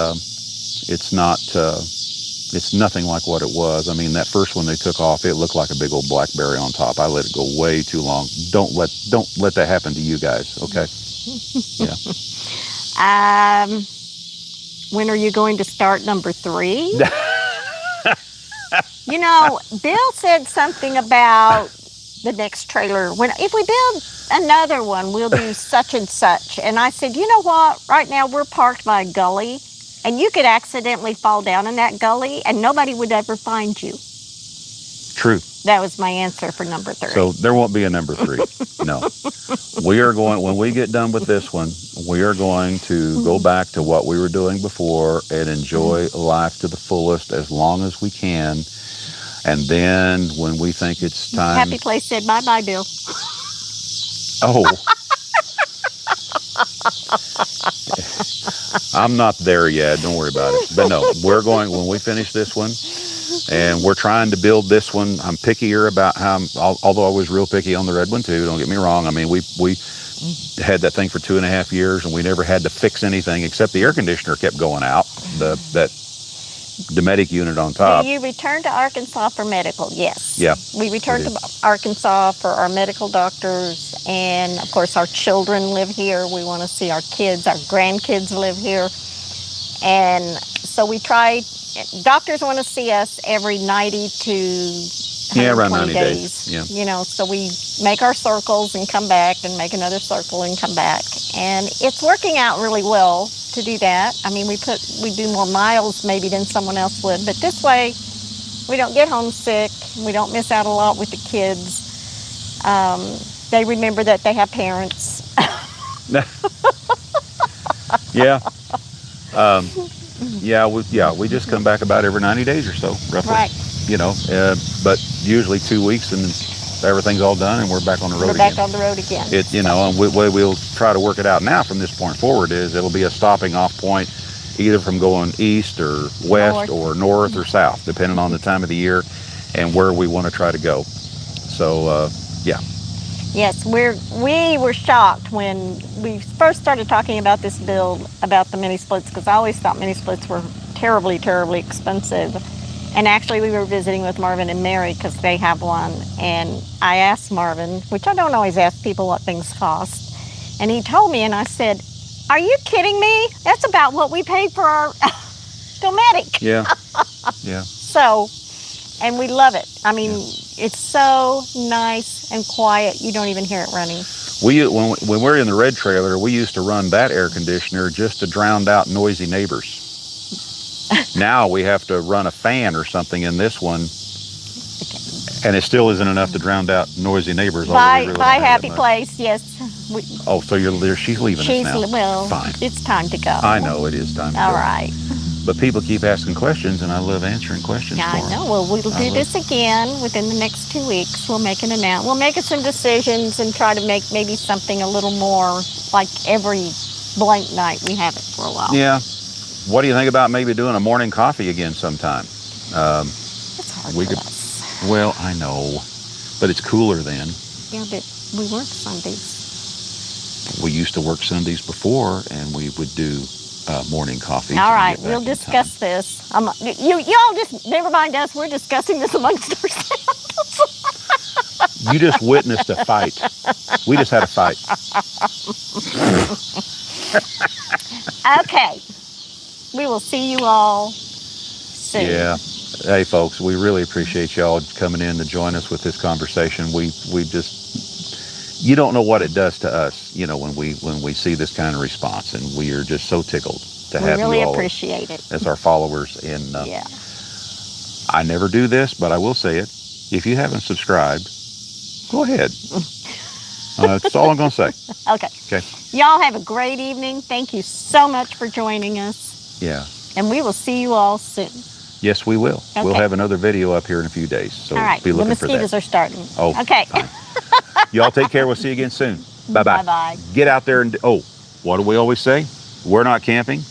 nothing like what it was. I mean, that first one they took off, it looked like a big old blackberry on top. I let it go way too long. Don't let that happen to you guys, okay? Yeah. When are you going to start number 3? You know, Bill said something about the next trailer. If we build another one, we'll do such and such. And I said, you know what? Right now we're parked by a gully, and you could accidentally fall down in that gully, and nobody would ever find you. True. That was my answer for number 3. So there won't be a number 3. No. We are going, when we get done with this one, we are going to go back to what we were doing before and enjoy life to the fullest as long as we can. And then when we think it's time... Happy Place said bye-bye, Bill. Oh. I'm not there yet. Don't worry about it. But no, we're going, when we finish this one, and we're trying to build this one. I'm pickier about how, although I was real picky on the red one too, don't get me wrong. I mean, we had that thing for 2.5 years, and we never had to fix anything except the air conditioner kept going out, that Dometic unit on top. You returned to Arkansas for medical, yes. Yeah. We returned to Arkansas for our medical doctors, and of course our children live here. We want to see our kids, our grandkids live here. And so we tried, doctors want to see us every 90 to 120 around 90 days. Yeah. You know, so we make our circles and come back and make another circle and come back. And it's working out really well to do that. I mean, we do more miles maybe than someone else would, but this way we don't get homesick. We don't miss out a lot with the kids. They remember that they have parents. Yeah. We just come back about every 90 days or so, roughly. Right. You know, but usually 2 weeks and everything's all done and we're back on the road again. We're back on the road again. And we'll try to work it out now from this point forward is it'll be a stopping off point either from going east or west or north or south, depending on the time of the year and where we want to try to go. So, yeah. Yes, we were shocked when we first started talking about this build, about the mini splits, because I always thought mini splits were terribly, terribly expensive. And actually we were visiting with Marvin and Mary because they have one. And I asked Marvin, which I don't always ask people what things cost. And he told me, and I said, are you kidding me? That's about what we paid for our Dometic. Yeah, yeah. So, and we love it. I mean, it's so nice and quiet. You don't even hear it running. When we're in the red trailer, we used to run that air conditioner just to drown out noisy neighbors. Now we have to run a fan or something in this one, and it still isn't enough to drown out noisy neighbors. By Happy Place, yes. So she's leaving us now. Well, fine. It's time to go. I know it is time to go. All right. But people keep asking questions, and I love answering questions for them. I know. Well, we'll do this again within the next 2 weeks. We'll make an announcement. We'll make some decisions and try to make maybe something a little more like every blank night. We have it for a while. Yeah. What do you think about maybe doing a morning coffee again sometime? It's hard for us. Well, I know, but it's cooler then. Yeah, but we work Sundays. We used to work Sundays before, and we would do morning coffee. All right, we'll discuss this. You all just, never mind us, we're discussing this amongst ourselves. You just witnessed a fight. We just had a fight. Okay. We will see you all soon. Yeah. Hey, folks, we really appreciate y'all coming in to join us with this conversation. We just you don't know what it does to us, when we see this kind of response, and we are just so tickled to We have really you all appreciate it. as our followers. And Yeah. I never do this, but I will say it. If you haven't subscribed, go ahead. That's all I'm going to say. Okay. Okay. Y'all have a great evening. Thank you so much for joining us. Yeah. And we will see you all soon. Yes, we will. Okay. We'll have another video up here in a few days. So All right. be The looking for that. mosquitoes are starting. Oh, okay. fine. Y'all take care. We'll see you again soon. Bye-bye. Bye-bye. Get out there and, what do we always say? We're not camping.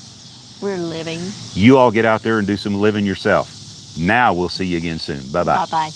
We're living. You all get out there and do some living yourself. Now we'll see you again soon. Bye-bye. Bye-bye.